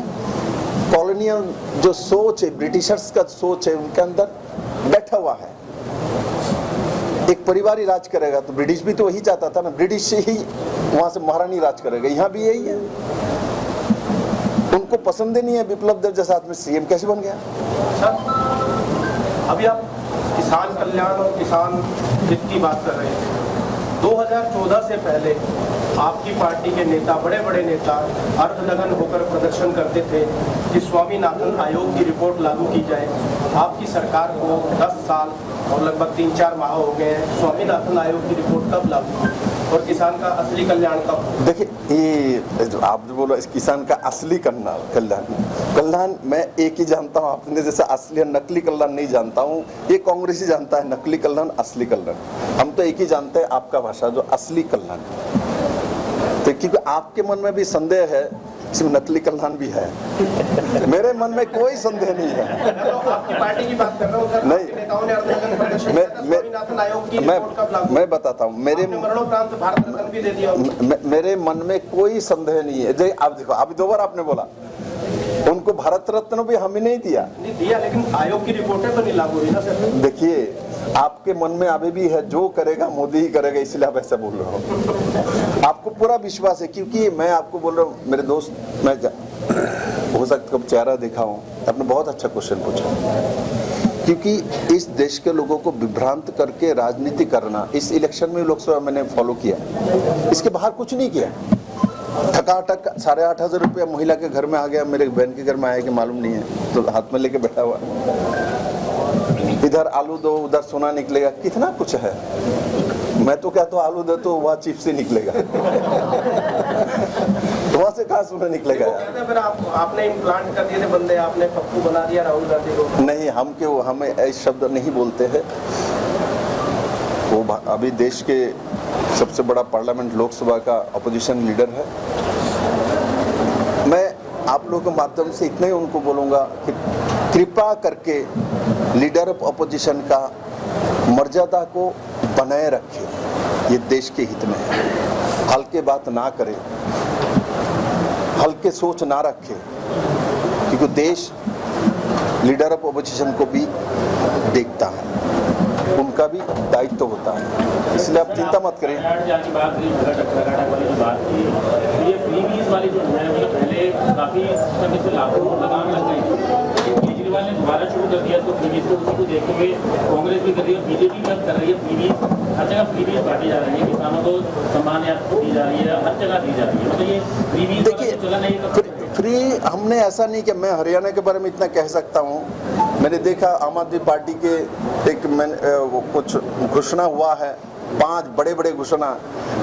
कॉलोनियल जो सोच है, ब्रिटिशर्स का सोच है उनके अंदर बैठा हुआ है। एक परिवार ही राज करेगा, तो ब्रिटिश भी तो वही चाहता था ना, ब्रिटिश से ही वहां से महारानी राज करेगा। यहाँ भी यही है। उनको पसंद ही नहीं है विप्लव देव जैसा आदमी सीएम कैसे बन गया। अभी आप किसान कल्याण और किसान हित की बात कर रहे हैं। 2014 से पहले आपकी पार्टी के नेता, बड़े बड़े नेता अर्धनग्न होकर प्रदर्शन करते थे कि स्वामीनाथन आयोग की रिपोर्ट लागू की जाए। आपकी सरकार को 10 साल और लगभग 3-4 माह हो गए हैं। स्वामीनाथन आयोग की रिपोर्ट कब लागू और किसान का असली कल्याण कब? देखिए, ये आप जो बोलो किसान का असली कल्याण मैं एक ही जानता हूँ। आपने जैसे असली और नकली कल्याण नहीं जानता हूँ। ये कांग्रेस ही जानता है नकली कल्याण, असली कल्याण। हम तो एक ही जानते हैं आपका भाषा, जो असली कल्याण। तो क्योंकि आपके मन में भी संदेह है, इसमें नकली कल्याण भी है। मेरे मन में कोई संदेह नहीं है। आपकी पार्टी की बात कर रहा हूं सर। नहीं, नेताओं ने अर्धनग्न प्रदर्शन किया था। स्वामीनाथन आयोग की रिपोर्ट कब लागू? मैं बताता हूँ। मरणोपरांत भारत रत्न भी दे दिया। मेरे मन में कोई संदेह नहीं है। आप देखो, अभी 2 बार आपने बोला उनको भारत रत्न भी हमें नहीं दिया। नहीं दिया, लेकिन आयोग की रिपोर्टें तो नहीं लागू हुई ना सर। देखिए, आपके मन में अभी भी है जो करेगा मोदी ही करेगा, इसलिए आप ऐसा बोल रहे हो। आपको पूरा विश्वास है, क्योंकि मैं आपको बोल रहा हूँ मेरे दोस्त, मैं हो सकता है चेहरा देखा हूँ। आपने बहुत अच्छा क्वेश्चन पूछा, क्योंकि इस देश के लोगों को विभ्रांत करके राजनीति करना इस इलेक्शन में लोकसभा मैंने फॉलो किया। इसके बाहर कुछ नहीं किया। ठकाठक 8,500 रुपया महिला के घर में आ गया, मेरे बहन के घर में आया कि मालूम नहीं है, तो हाथ में लेके बैठा हुआ। इधर आलू दो, उधर सोना निकलेगा, कितना कुछ है। मैं तो कहता हूँ आलू दे तो वहाँ चिप से निकलेगा। वहाँ से कहाँ सोना निकलेगा यार। फिर आपने इम्प्लांट कर दिए थे बंदे, आपने पप्पू बना दिया राहुल गांधी को। नहीं, हम इस शब्द नहीं बोलते हैं। वो अभी देश के सबसे बड़ा पार्लियामेंट लोकसभा का अपोजिशन लीडर है। मैं आप लोगों के माध्यम से इतना ही उनको बोलूँगा कि कृपा करके लीडर ऑफ अपोजिशन का मर्यादा को बनाए रखें, ये देश के हित में है। हल्के बात ना करें, हल्के सोच ना रखें, क्योंकि देश लीडर ऑफ अपोजिशन को भी देखता है, उनका भी दायित्व होता है, इसलिए आप चिंता मत करें। की बात की, वाली जो बात की, ये फ्रीबीज वाली जो है, मतलब पहले काफी समय से लाखों लगाम लग गई थी। केजरीवाल ने दोबारा शुरू कर दिया तो फ्रीबीज को, उसी को देखते हुए कांग्रेस भी कर रही है, बीजेपी भी अब कर रही है। फ्रीबीज हर जगह फ्रीबीज बांटी जा रही है, किसानों को सम्मान दी जा रही है, हर जगह दी जा रही है। मतलब ये फ्रीबीज देखिए, चला नहीं फ्री हमने ऐसा नहीं कि मैं हरियाणा के बारे में इतना कह सकता हूँ। मैंने देखा आम आदमी पार्टी के एक कुछ घोषणा हुआ है, 5 बड़े बड़े घोषणा।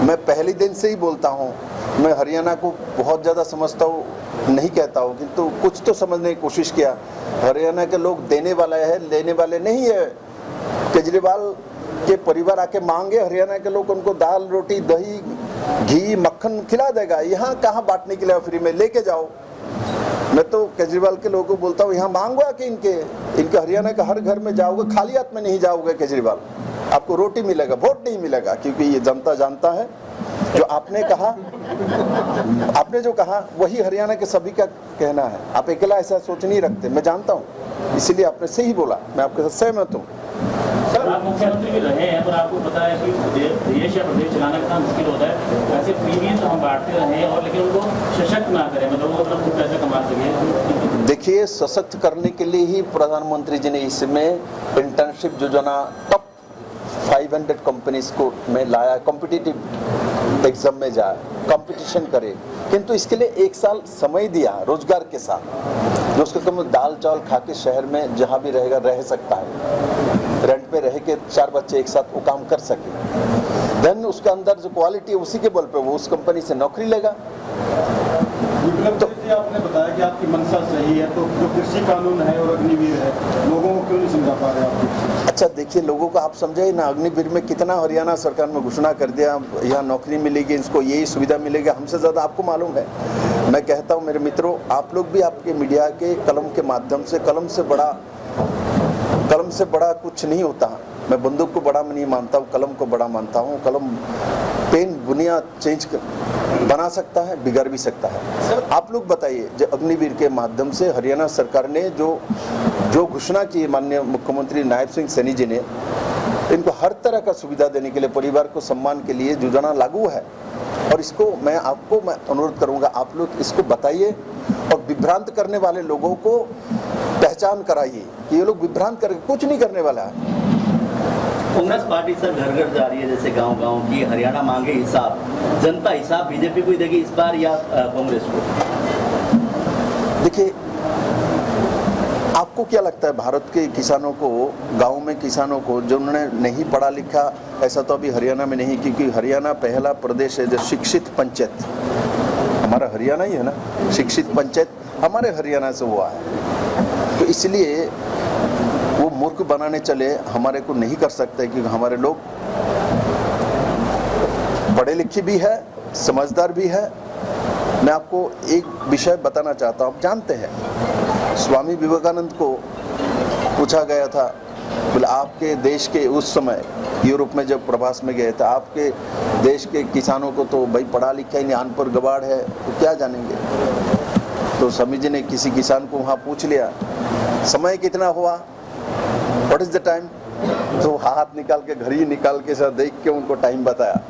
मैं पहले दिन से ही बोलता हूँ, मैं हरियाणा को बहुत ज़्यादा समझता हूँ नहीं कहता हूँ, किंतु कुछ तो समझने की कोशिश किया। हरियाणा के लोग देने वाले हैं, लेने वाले नहीं है। केजरीवाल के परिवार आके मांगे, हरियाणा के लोग उनको दाल रोटी दही घी मक्खन खिला देगा। यहाँ कहाँ बांटने के लिए फ्री में लेके जाओ। मैं तो केजरीवाल के लोगों को बोलता हूँ, यहाँ मांगो कि इनके हरियाणा के हर घर में जाओगे, खाली हाथ में नहीं जाओगे केजरीवाल, आपको रोटी मिलेगा, वोट नहीं मिलेगा। क्योंकि ये जनता जानता है जो आपने कहा, आपने जो कहा वही हरियाणा के सभी का कहना है। आप अकेला ऐसा सोच नहीं रखते, मैं जानता हूँ, इसीलिए आपने सही बोला, मैं आपके साथ सहमत हूँ। सर, आप मुख्यमंत्री भी रहे हैं, पर आपको पता है कि देश या प्रदेश चलाना कितना मुश्किल होता है। ऐसे फ्रीबीज हम बांटते रहे और लेकिन उनको सशक्त ना करें, मतलब वो अपना कुछ पैसा कमा सके। देखिए, सशक्त करने के लिए ही प्रधानमंत्री जी ने इसमें इंटर्नशिप योजना टॉप 500 कंपनीज को में लाया, कॉम्पिटिटिव एग्जाम में जाए, कंपटीशन करे। किंतु इसके लिए 1 साल समय दिया रोजगार के साथ, जो उसको कम दाल चावल खा के शहर में जहाँ भी रहेगा रह सकता है, रेंट पे रह के 4 बच्चे एक साथ वो काम कर सके। देन उसके अंदर जो क्वालिटी है उसी के बल पे वो उस कंपनी से नौकरी लेगा। तो आपने बताया कि आपकी मंशा सही है, तो जो कृषि कानून है और अग्निवीर है, लोगों को क्यों नहीं समझा पा रहे आप? अच्छा देखिए, लोगों को आप समझे ना, अग्निवीर में कितना हरियाणा सरकार ने घोषणा कर दिया, यहाँ नौकरी मिलेगी, इसको यही सुविधा मिलेगी, हमसे ज़्यादा आपको मालूम है। मैं कहता हूँ मेरे मित्रों, आप लोग भी आपके मीडिया के कलम के माध्यम से, कलम से बड़ा कुछ नहीं होता। मैं बंदूक को बड़ा नहीं मानता हूँ, कलम को बड़ा मानता हूँ। कलम पेन दुनिया बना सकता है, बिगाड़ भी सकता है। आप लोग बताइए, जो अग्निवीर के माध्यम से हरियाणा सरकार ने जो घोषणा की, माननीय मुख्यमंत्री नायब सिंह सैनी जी ने, इनको हर तरह का सुविधा देने के लिए, परिवार को सम्मान के लिए योजना लागू है। और इसको मैं अनुरोध करूंगा, आप लोग इसको बताइए और विभ्रांत करने वाले लोगों को पहचान कराइए कि ये लोग विभ्रांत करके कुछ नहीं करने वाला है। कांग्रेस पार्टी सर घर घर जा रही है, जैसे गांव-गांव की हरियाणा मांगे हिसाब, जनता हिसाब बीजेपी को ही देगी इस बार या कांग्रेस को? देखिए, आपको क्या लगता है भारत के किसानों को, गांव में किसानों को, जो उन्होंने नहीं पढ़ा लिखा, ऐसा तो अभी हरियाणा में नहीं, क्योंकि हरियाणा पहला प्रदेश है जो शिक्षित पंचायत, हमारा हरियाणा ही है ना, शिक्षित पंचायत हमारे हरियाणा से हुआ है। तो इसलिए वो मूर्ख बनाने चले हमारे को नहीं कर सकते, क्योंकि हमारे लोग पढ़े लिखे भी है, समझदार भी है। मैं आपको एक विषय बताना चाहता हूँ, आप जानते हैं स्वामी विवेकानंद को पूछा गया था, बोले आपके देश के, उस समय यूरोप में जब प्रवास में गए थे, आपके देश के किसानों को तो भाई पढ़ा लिखा ही नहीं, अनपढ़ गवाड़ है, तो क्या जानेंगे। तो स्वामी जी ने किसी किसान को वहाँ पूछ लिया, समय कितना हुआ, व्हाट इज द टाइम, तो हाथ निकाल के, घड़ी निकाल के सर देख के उनको टाइम बताया।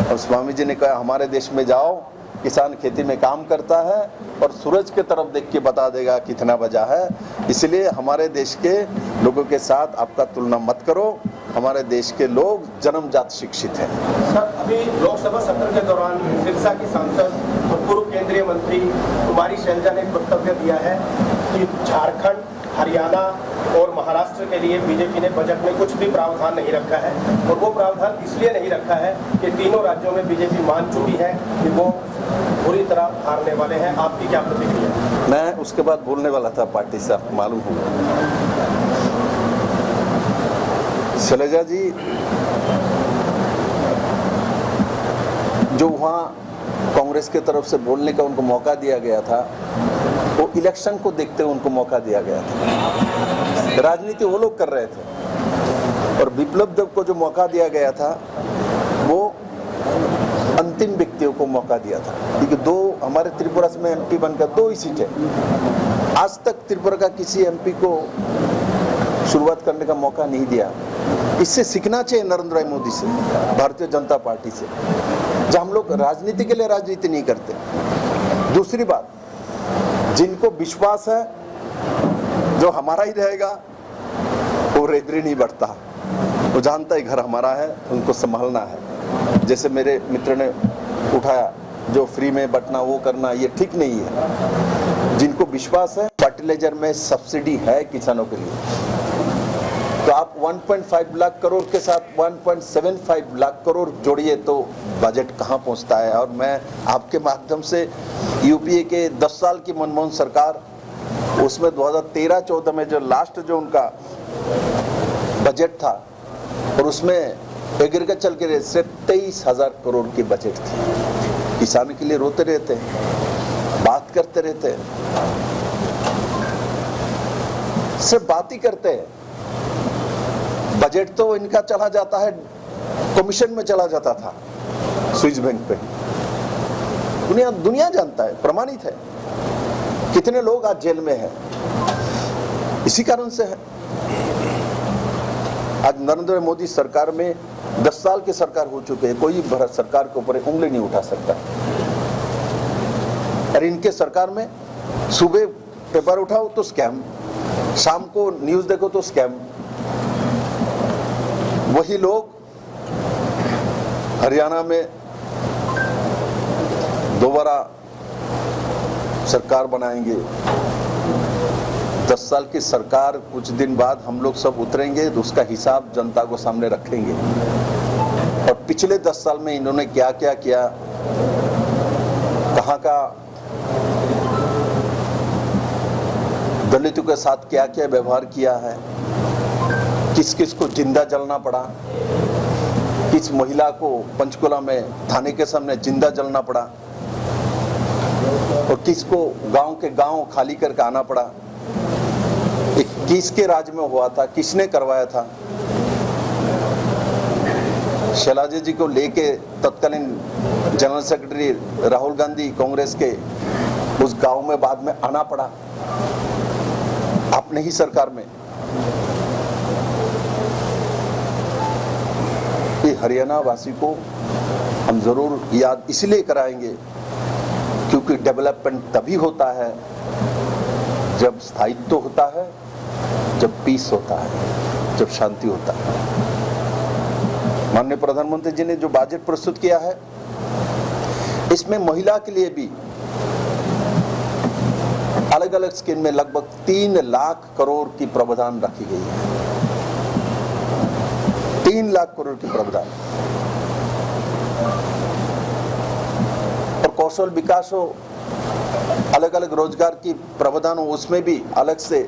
और स्वामी जी ने कहा, हमारे देश में जाओ, किसान खेती में काम करता है और सूरज के तरफ देख के बता देगा कितना बजा है। इसलिए हमारे देश के लोगों के साथ आपका तुलना मत करो, हमारे देश के लोग जन्मजात शिक्षित हैं। सर, अभी लोकसभा सत्र के दौरान सिरसा की सांसद और पूर्व केंद्रीय मंत्री कुमारी शैलजा ने वक्तव्य दिया है कि झारखंड, हरियाणा और महाराष्ट्र के लिए बीजेपी ने बजट में कुछ भी प्रावधान नहीं रखा है, और वो प्रावधान इसलिए नहीं रखा है कि तीनों राज्यों में बीजेपी मान चुकी है कि वो बुरी तरह हारने वाले हैं। आपकी क्या प्रतिक्रिया? मैं उसके बाद बोलने वाला था, पार्टी साहब मालूम होगा। शैलजा जी जो वहाँ कांग्रेस के तरफ से बोलने का उनको मौका दिया गया था, वो इलेक्शन को देखते हुए उनको मौका दिया गया था। राजनीति वो लोग कर रहे थे और बिप्लब देब को जो मौका दिया गया था वो अंतिम व्यक्तियों को मौका दिया था, क्योंकि दो हमारे त्रिपुरा में एमपी बनकर 2 ही सीटें। आज तक त्रिपुरा का किसी एमपी को शुरुआत करने का मौका नहीं दिया। इससे सीखना चाहिए नरेंद्र भाई मोदी से, भारतीय जनता पार्टी से, जब हम लोग राजनीति के लिए राजनीति नहीं करते। दूसरी बात, जिनको विश्वास है जो हमारा ही रहेगा वो रेदरी नहीं बढ़ता, वो जानता है घर हमारा है, उनको संभालना है। जैसे मेरे मित्र ने उठाया जो फ्री में बंटना वो करना, ये ठीक नहीं है। जिनको विश्वास है फर्टिलाइजर में सब्सिडी है किसानों के लिए, तो आप 1.5 लाख करोड़ के साथ 1.75 लाख करोड़ जोड़िए तो बजट कहाँ पहुँचता है। और मैं आपके माध्यम से यूपीए के 10 साल की मनमोहन सरकार, उसमें 2013-14 में जो लास्ट जो उनका बजट था और उसमें एग्रीकल्चर के लिए सिर्फ 23,000 करोड़ की बजट थी। किसानों के लिए रोते रहते हैं, बात करते रहते हैं, सिर्फ बात ही करते हैं। बजट तो इनका चला जाता है, कमीशन में चला जाता था स्विस बैंक पे। दुनिया जानता है, प्रमाणित है। कितने लोग आज जेल में हैं, इसी कारण से है। आज नरेंद्र मोदी सरकार में 10 साल की सरकार हो चुके हैं, कोई भारत सरकार के ऊपर उंगली नहीं उठा सकता। और इनके सरकार में सुबह पेपर उठाओ तो स्कैम, शाम को न्यूज देखो तो स्कैम। वही लोग हरियाणा में दोबारा सरकार बनाएंगे। 10 साल की सरकार कुछ दिन बाद हम लोग सब उतरेंगे तो उसका हिसाब जनता को सामने रखेंगे। और पिछले 10 साल में इन्होंने क्या क्या किया, कहाँ का दलितों के साथ क्या क्या व्यवहार किया है, किस किस को जिंदा जलना पड़ा, किस महिला को पंचकुला में थाने के सामने जिंदा जलना पड़ा और किसको गांव के गांव खाली करके आना पड़ा, किसके राज में हुआ था, किसने करवाया था। शैलजा जी को लेके तत्कालीन जनरल सेक्रेटरी राहुल गांधी कांग्रेस के उस गांव में बाद में आना पड़ा अपने ही सरकार में। ये हरियाणा वासी को हम जरूर याद इसलिए कराएंगे क्योंकि डेवलपमेंट तभी होता है जब स्थायित्व होता है, जब पीस होता है, जब शांति होता है। माननीय प्रधानमंत्री जी ने जो बजट प्रस्तुत किया है, इसमें महिला के लिए भी अलग अलग स्कीम में लगभग 3 लाख करोड़ की प्रावधान रखी गई है। 3 लाख करोड़ की प्रावधान। और कौशल विकास हो, अलग अलग रोजगार की प्रावधान हो, उसमें भी अलग से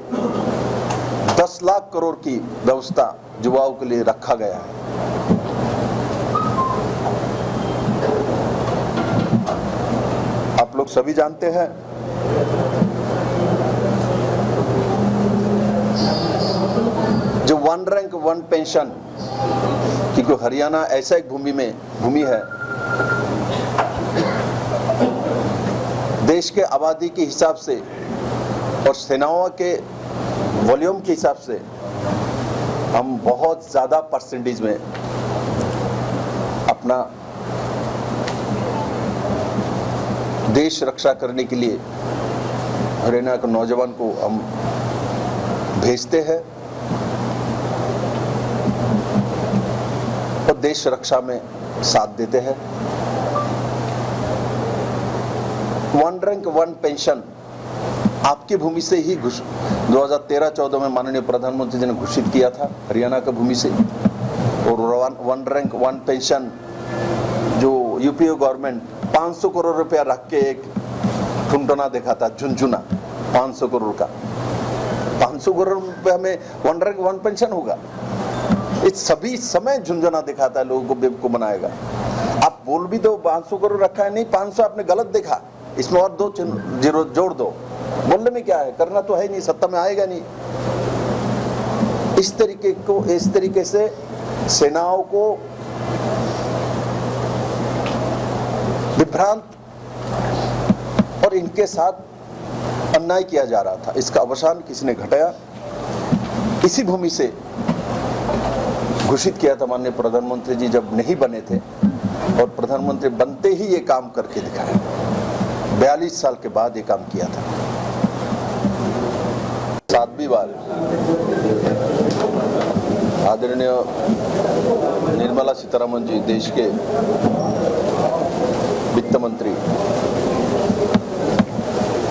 10 लाख करोड़ की व्यवस्था युवाओं के लिए रखा गया है। आप लोग सभी जानते हैं जो 1 रैंक 1 पेंशन, क्योंकि हरियाणा ऐसा एक भूमि है देश के आबादी के हिसाब से और सेनाओं के वॉल्यूम के हिसाब से हम बहुत ज़्यादा परसेंटेज में अपना देश रक्षा करने के लिए हरियाणा के नौजवान को हम भेजते हैं और देश रक्षा में साथ देते हैं। 1 रैंक 1 पेंशन आपकी भूमि से ही 2013-14 में माननीय प्रधानमंत्री जी ने घोषित किया था, हरियाणा का भूमि से। और 1 रैंक 1 पेंशन जो यूपीए गवर्नमेंट 500 करोड़ रुपया रख के एक ठुनठुना देखा था, झुनझुना 500 करोड़ का। 500 करोड़ रुपया में 1 रैंक 1 पेंशन होगा? इस सभी समय झुनझुना दिखाता है, लोगों को बेवकूफ बनाएगा। आप बोल भी दो 500 करोड़ रखा है, नहीं 500 आपने गलत देखा, इसमें और 2 जीरो जोड़ दो, बोलने में क्या है, करना तो है नहीं, सत्ता में आएगा नहीं। इस तरीके से सेनाओं को विभ्रांत और इनके साथ अन्याय किया जा रहा था, इसका अवसान किसी ने घटाया। इसी भूमि से घोषित किया था माननीय प्रधानमंत्री जी जब नहीं बने थे, और प्रधानमंत्री बनते ही ये काम करके दिखाया। 42 साल के बाद ये काम किया था। 7वीं बार आदरणीय निर्मला सीतारमण जी, देश के वित्त मंत्री,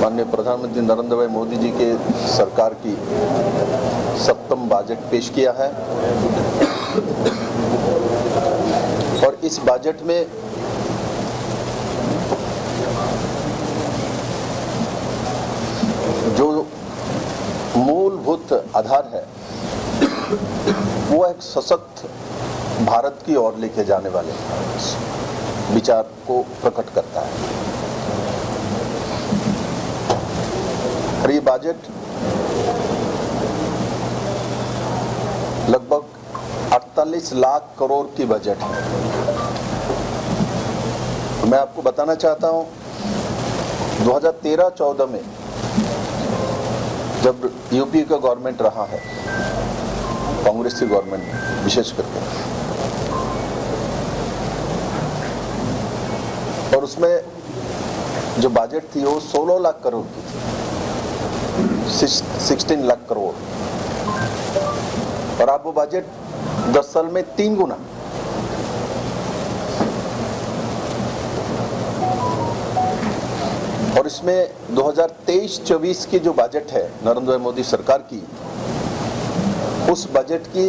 माननीय प्रधानमंत्री नरेंद्र भाई मोदी जी के सरकार की 7वां बजट पेश किया है। और इस बजट में जो मूलभूत आधार है वो एक सशक्त भारत की ओर लेके जाने वाले विचार को प्रकट करता है। और ये बजट लगभग 48 लाख करोड़ की बजट है। मैं आपको बताना चाहता हूं 2013-14 में जब यूपी का गवर्नमेंट रहा है, कांग्रेस की गवर्नमेंट विशेष करके, और उसमें जो बजट थी वो 16 लाख करोड़ की थी, 16 लाख करोड़, और अब वो बजट 10 साल में 3 गुना। और इसमें 2023-24 की जो बजट है नरेंद्र भाई मोदी सरकार की, उस बजट की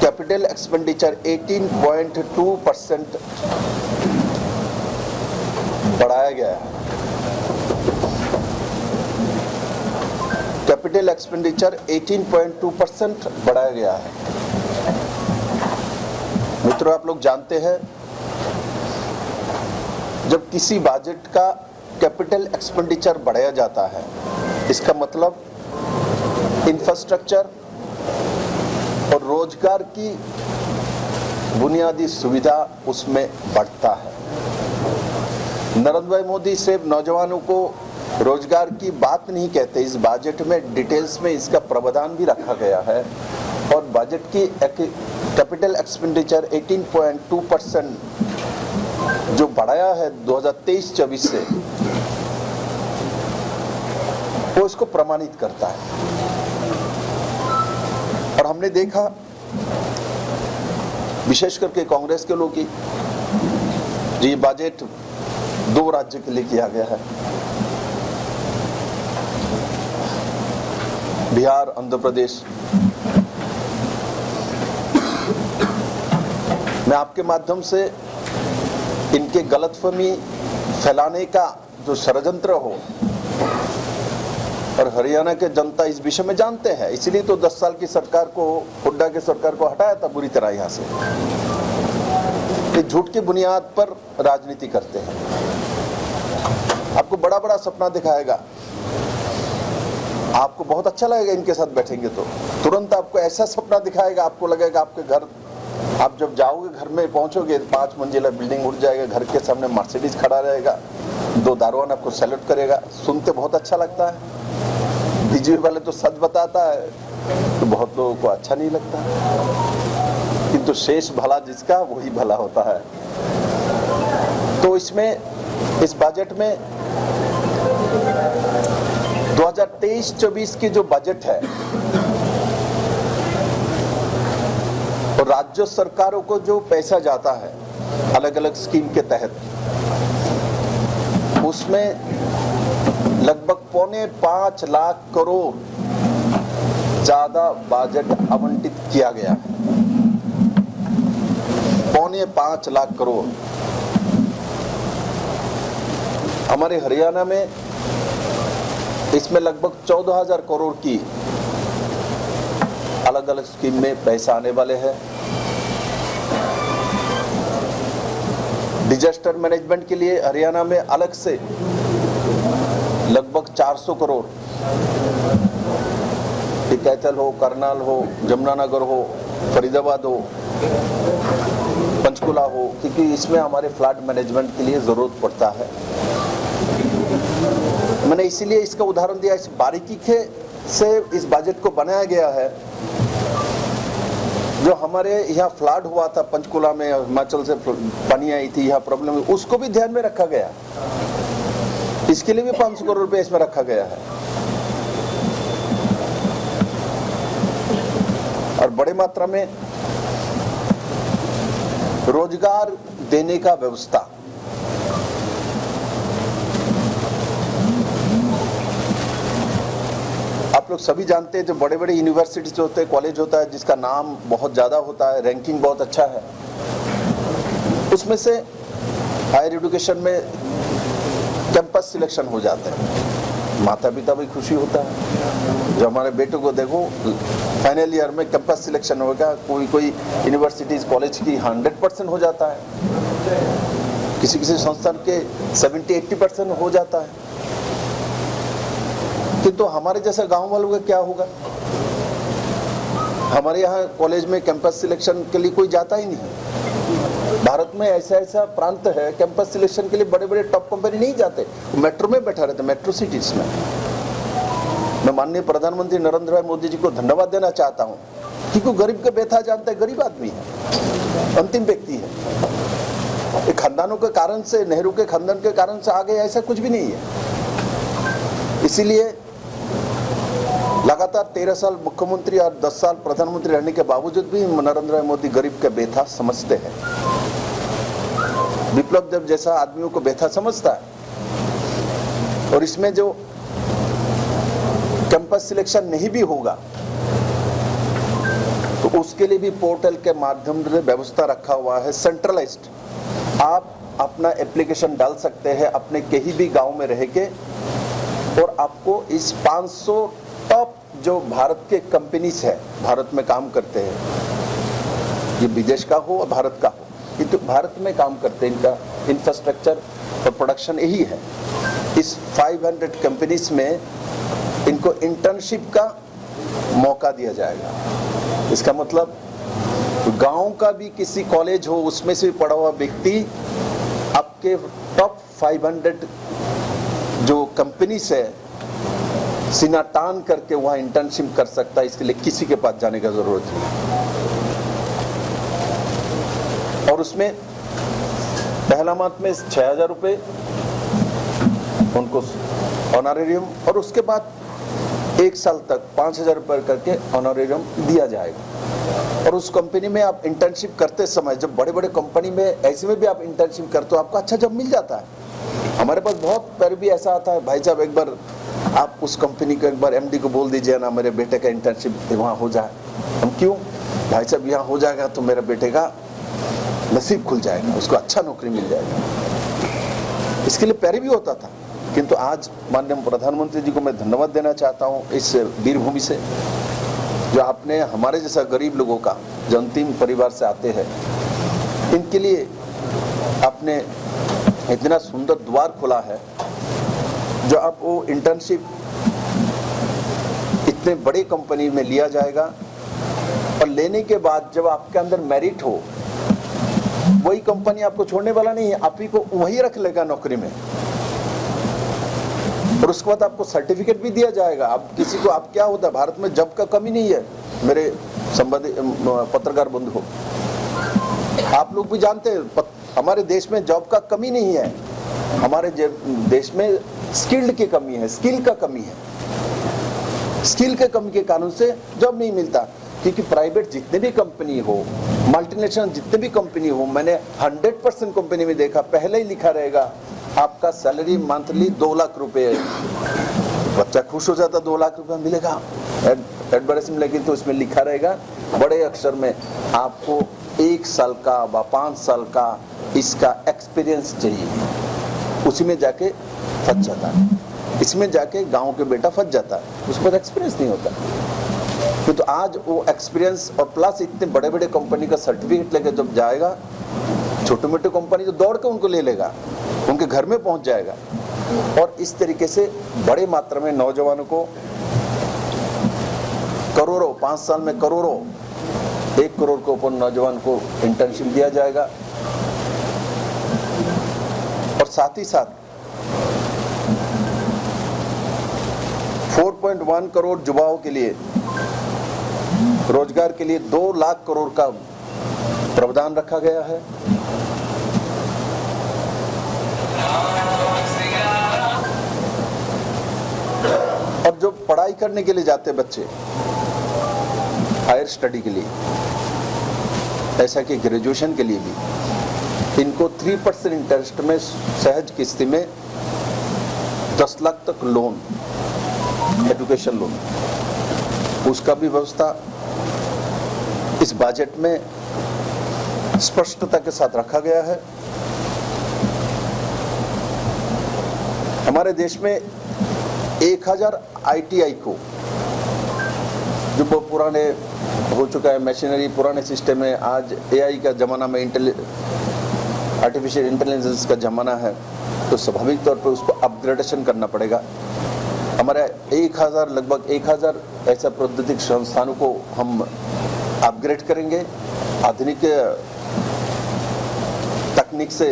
कैपिटल एक्सपेंडिचर 18.2% बढ़ाया गया है। कैपिटल एक्सपेंडिचर 18.2% बढ़ाया गया है। मित्रों, आप लोग जानते हैं जब किसी बजट का कैपिटल एक्सपेंडिचर बढ़ाया जाता है, इसका मतलब इंफ्रास्ट्रक्चर और रोजगार की बुनियादी सुविधा उसमें बढ़ता है। नरेंद्र भाई मोदी सिर्फ नौजवानों को रोजगार की बात नहीं कहते, इस बजट में डिटेल्स में इसका प्रावधान भी रखा गया है। और बजट की कैपिटल एक्सपेंडिचर 18.2% जो बढ़ाया है 2023-24 से, वो इसको प्रमाणित करता है। और हमने देखा विशेष करके कांग्रेस के लोग की, ये बजट 2 राज्य के लिए किया गया है, बिहार, आंध्र प्रदेश। मैं आपके माध्यम से इनके गलतफहमी फैलाने का जो षड्यंत्र हो, और हरियाणा के जनता इस विषय में जानते हैं, इसलिए तो 10 साल की सरकार को, हुड्डा की सरकार को हटाया था बुरी तरह यहाँ से। ये झूठ की बुनियाद पर राजनीति करते हैं। आपको बड़ा बड़ा सपना दिखाएगा, आपको बहुत अच्छा लगेगा इनके साथ बैठेंगे तो, तुरंत आपको ऐसा सपना दिखाएगा, आपको लगेगा आपके घर, आप जब जाओगे घर में पहुंचोगे 5 मंजिला बिल्डिंग उठ जाएगा, घर के सामने मर्सिडीज खड़ा रहेगा, 2 दारोगान आपको सैल्यूट करेगा। सुनते बहुत अच्छा लगता है, बीजेपी वाले तो सच बताता है तो बहुत लोगों को अच्छा नहीं लगता, किंतु शेष भला जिसका वही भला होता है। तो इसमें, इस बजट में 2023-24 की जो बजट है, और राज्य सरकारों को जो पैसा जाता है अलग अलग स्कीम के तहत, उसमें लगभग 4.25 लाख करोड़ ज्यादा बजट आवंटित किया गया है। 4.25 लाख करोड़। हमारे हरियाणा में इसमें लगभग 14,000 करोड़ की अलग अलग स्कीम में पैसा आने वाले हैं। डिजास्टर मैनेजमेंट के लिए हरियाणा में अलग से लगभग 400 करोड़, कैथल हो, करनाल हो, जमुनानगर हो, फरीदाबाद हो, पंचकुला हो, क्योंकि इसमें हमारे फ्लड मैनेजमेंट के लिए ज़रूरत पड़ता है। मैंने इसीलिए इसका उदाहरण दिया, इस बारीकी से इस बजट को बनाया गया है। जो हमारे यहाँ फ्लड हुआ था पंचकुला में, हिमाचल से पानी आई थी, यहाँ प्रॉब्लम, उसको भी ध्यान में रखा गया। इसके लिए भी 500 करोड़ रुपए इसमें रखा गया है। और बड़े मात्रा में रोजगार देने का व्यवस्था, आप लोग सभी जानते हैं जो बड़े बड़े यूनिवर्सिटीज होते हैं, कॉलेज होता है, जिसका नाम बहुत ज़्यादा होता है, रैंकिंग बहुत अच्छा है, उसमें से हायर एजुकेशन में कैंपस सिलेक्शन हो जाते हैं। माता पिता भी खुशी होता है। जो हमारे बेटों को देखो फाइनल ईयर में कैंपस सिलेक्शन होगा, कोई यूनिवर्सिटीज कॉलेज की 100% हो जाता है, किसी किसी संस्थान के 70-80% हो जाता है। तो हमारे जैसा गांव वालों का क्या होगा? हमारे यहाँ कॉलेज में कैंपस सिलेक्शन के लिए कोई जाता ही नहीं। भारत में ऐसा प्रांत है, कैंपस सिलेक्शन के लिए बड़े बड़े टॉप कंपनी नहीं जाते, मेट्रो में बैठा रहते, मेट्रो सिटीज में। मैं माननीय प्रधानमंत्री नरेंद्र भाई मोदी जी को धन्यवाद देना चाहता हूँ, क्योंकि गरीब का व्यथा जानता है, गरीब आदमी है, अंतिम व्यक्ति है। ये खानदानों के कारण से, नेहरू के खानदान के कारण से आगे ऐसा कुछ भी नहीं है। इसीलिए लगातार 13 साल मुख्यमंत्री और 10 साल प्रधानमंत्री रहने के बावजूद भी नरेंद्र भाई मोदी गरीब का व्यथा समझते हैं। विप्लव देव जैसा आदमियों को व्यथा समझता है। और इसमें जो कैंपस सिलेक्शन नहीं भी होगा तो उसके लिए भी पोर्टल के माध्यम से व्यवस्था रखा हुआ है, सेंट्रलाइज्ड। आप अपना एप्लीकेशन डाल सकते हैं अपने कहीं भी गांव में रह के, और आपको इस 500 टॉप जो भारत के कंपनीज है, भारत में काम करते हैं, ये विदेश का हो और भारत का हो, ये तो भारत में काम करते हैं, इनका इंफ्रास्ट्रक्चर और प्रोडक्शन यही है। इस 500 कंपनीज में इनको इंटर्नशिप का मौका दिया जाएगा। इसका मतलब गांव का भी किसी कॉलेज हो, उसमें से पढ़ा हुआ व्यक्ति आपके टॉप 500 जो कंपनीज है सीना तान करके वहाँ इंटर्नशिप कर सकता है। इसके लिए किसी के पास जाने का जरूरत नहीं। और उसमें पहला माह में 6,000 रुपये उनको ऑनरेरियम, और उसके बाद 1 साल तक 5,000 रुपये करके ऑनरेरियम दिया जाएगा। और उस कंपनी में आप इंटर्नशिप करते समय, जब बड़े बड़े कंपनी में ऐसे में भी आप इंटर्नशिप करते हो, आपको अच्छा जॉब मिल जाता है। हमारे पास बहुत पैर भी ऐसा आता है, भाई साहब एक बार आप उस कंपनी को एक बार एमडी को बोल दीजिए ना, मेरे बेटे का इंटर्नशिप वहाँ हो जाए। हम क्यों? भाई साहब यहाँ हो जाएगा तो मेरे बेटे का नसीब खुल जाएगा, उसको अच्छा नौकरी मिल जाएगा। इसके लिए पैर भी होता था, किंतु आज माननीय प्रधानमंत्री जी को मैं धन्यवाद देना चाहता हूँ इस वीरभूमि से, जो आपने हमारे जैसा गरीब लोगों का, जो अंतिम परिवार से आते हैं, इनके लिए आपने इतना सुंदर द्वार खोला है। जो आप वो इंटर्नशिप इतने बड़ी कंपनी में लिया जाएगा, और लेने के बाद जब आपके अंदर मेरिट हो, वही कंपनी आपको छोड़ने वाला नहीं है, आप ही को वही रख लेगा नौकरी में। और उसके बाद आपको सर्टिफिकेट भी दिया जाएगा। अब किसी को, आप क्या होता है, भारत में जॉब का कमी नहीं है, मेरे संबंधी पत्रकार बंधु, आप लोग भी जानते हैं हमारे देश में जॉब का कमी नहीं है। हमारे देश में स्किल्ड की कमी है, स्किल का कमी है। स्किल के कमी के कारण से जॉब नहीं मिलता, क्योंकि प्राइवेट जितने भी कंपनी हो, मल्टीनेशनल जितने भी कंपनी हो, मैंने 100% कंपनी में देखा, पहले ही लिखा रहेगा आपका सैलरी मंथली 2 लाख रुपए है। बच्चा खुश हो जाता, 2 लाख रुपए मिलेगा एडवर्टाइजमेंट, लेकिन तो उसमें लिखा रहेगा बड़े अक्षर में, आपको 1 साल का व 5 साल का इसका एक्सपीरियंस चाहिए। उसी में जाके फंस जाता है, इसमें जाके गांव के बेटा फंस जाता है, उस पर एक्सपीरियंस नहीं होता। तो आज वो एक्सपीरियंस और प्लस इतने बड़े बड़े कंपनी का सर्टिफिकेट लेके जब जाएगा छोटे मोटे कंपनी तो दौड़ के उनको ले लेगा, उनके घर में पहुंच जाएगा। और इस तरीके से बड़े मात्रा में नौजवानों को करोड़ों, 5 साल में करोड़ों, 1 करोड़ के ऊपर नौजवान को इंटर्नशिप दिया जाएगा। और साथ ही साथ 4.1 करोड़ युवाओं के लिए रोजगार के लिए 2 लाख करोड़ का प्रावधान रखा गया है। और जो पढ़ाई करने के लिए जाते बच्चे हायर स्टडी के लिए, ऐसा कि ग्रेजुएशन के लिए भी, इनको 3% इंटरेस्ट में सहज किस्ती में 10 लाख तक लोन, एजुकेशन लोन, उसका भी व्यवस्था इस बजट में स्पष्टता के साथ रखा गया है। हमारे देश में 1000 ITI को, जो पुराने हो चुका है मशीनरी, पुराने सिस्टम है, आज AI का ज़माना में, आर्टिफिशियल इंटेलिजेंस का ज़माना है, तो स्वाभाविक तौर पर उसको अपग्रेडेशन करना पड़ेगा। हमारे 1000, लगभग 1000 ऐसा प्रौद्योगिक संस्थानों को हम अपग्रेड करेंगे, आधुनिक तकनीक से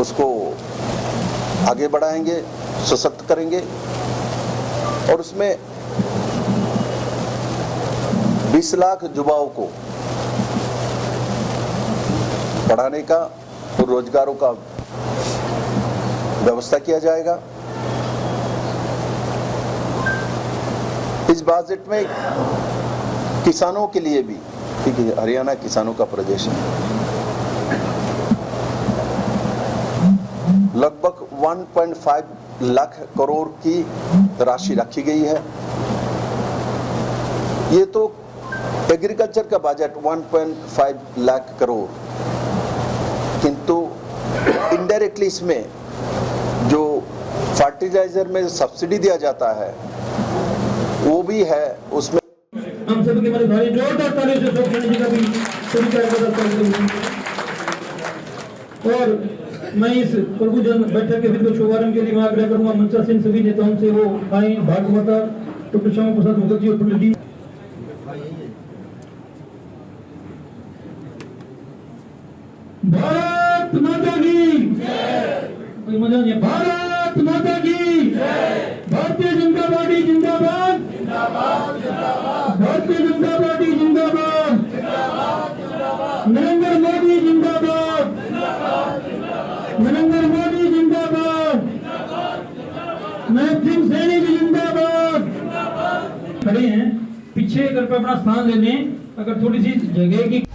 उसको आगे बढ़ाएंगे, सशक्त करेंगे। और उसमें 20 लाख युवाओं को पढ़ाने का और रोजगारों का व्यवस्था किया जाएगा। इस बजट में किसानों के लिए भी, क्योंकि हरियाणा किसानों का प्रदेश है, लगभग 1.5 लाख करोड़ की राशि रखी गई है। ये तो एग्रीकल्चर का बजट 1.5 लाख करोड़, किंतु इनडायरेक्टली इसमें जो फर्टिलाइजर में सब्सिडी दिया जाता है वो भी है, उसमें हम सभी के बड़े भाई जोरदार तालियों से स्वागत करने का भी स्वीकार करता हूं। और मैं इस प्रभुजन बैठक के विधिवत शुभारंभ के लिए मैं आग्रह करूंगा मंचासीन सभी नेताओं से वो आए, भागवता डॉक्टर श्यामा प्रसाद मुखर्जी और पंडित जी। भारत माता की जय। मजा नहीं, भारत माता की जय। भारतीय जनता पार्टी जिंदाबाद, भारतीय जनता पार्टी जिंदाबाद, नरेंद्र मोदी जिंदाबाद, नरेंद्र मोदी जिंदाबाद, नैतिक सैनी जी जिंदाबाद। खड़े हैं, पीछे अगर अपना स्थान ले लें, अगर थोड़ी सी जगह की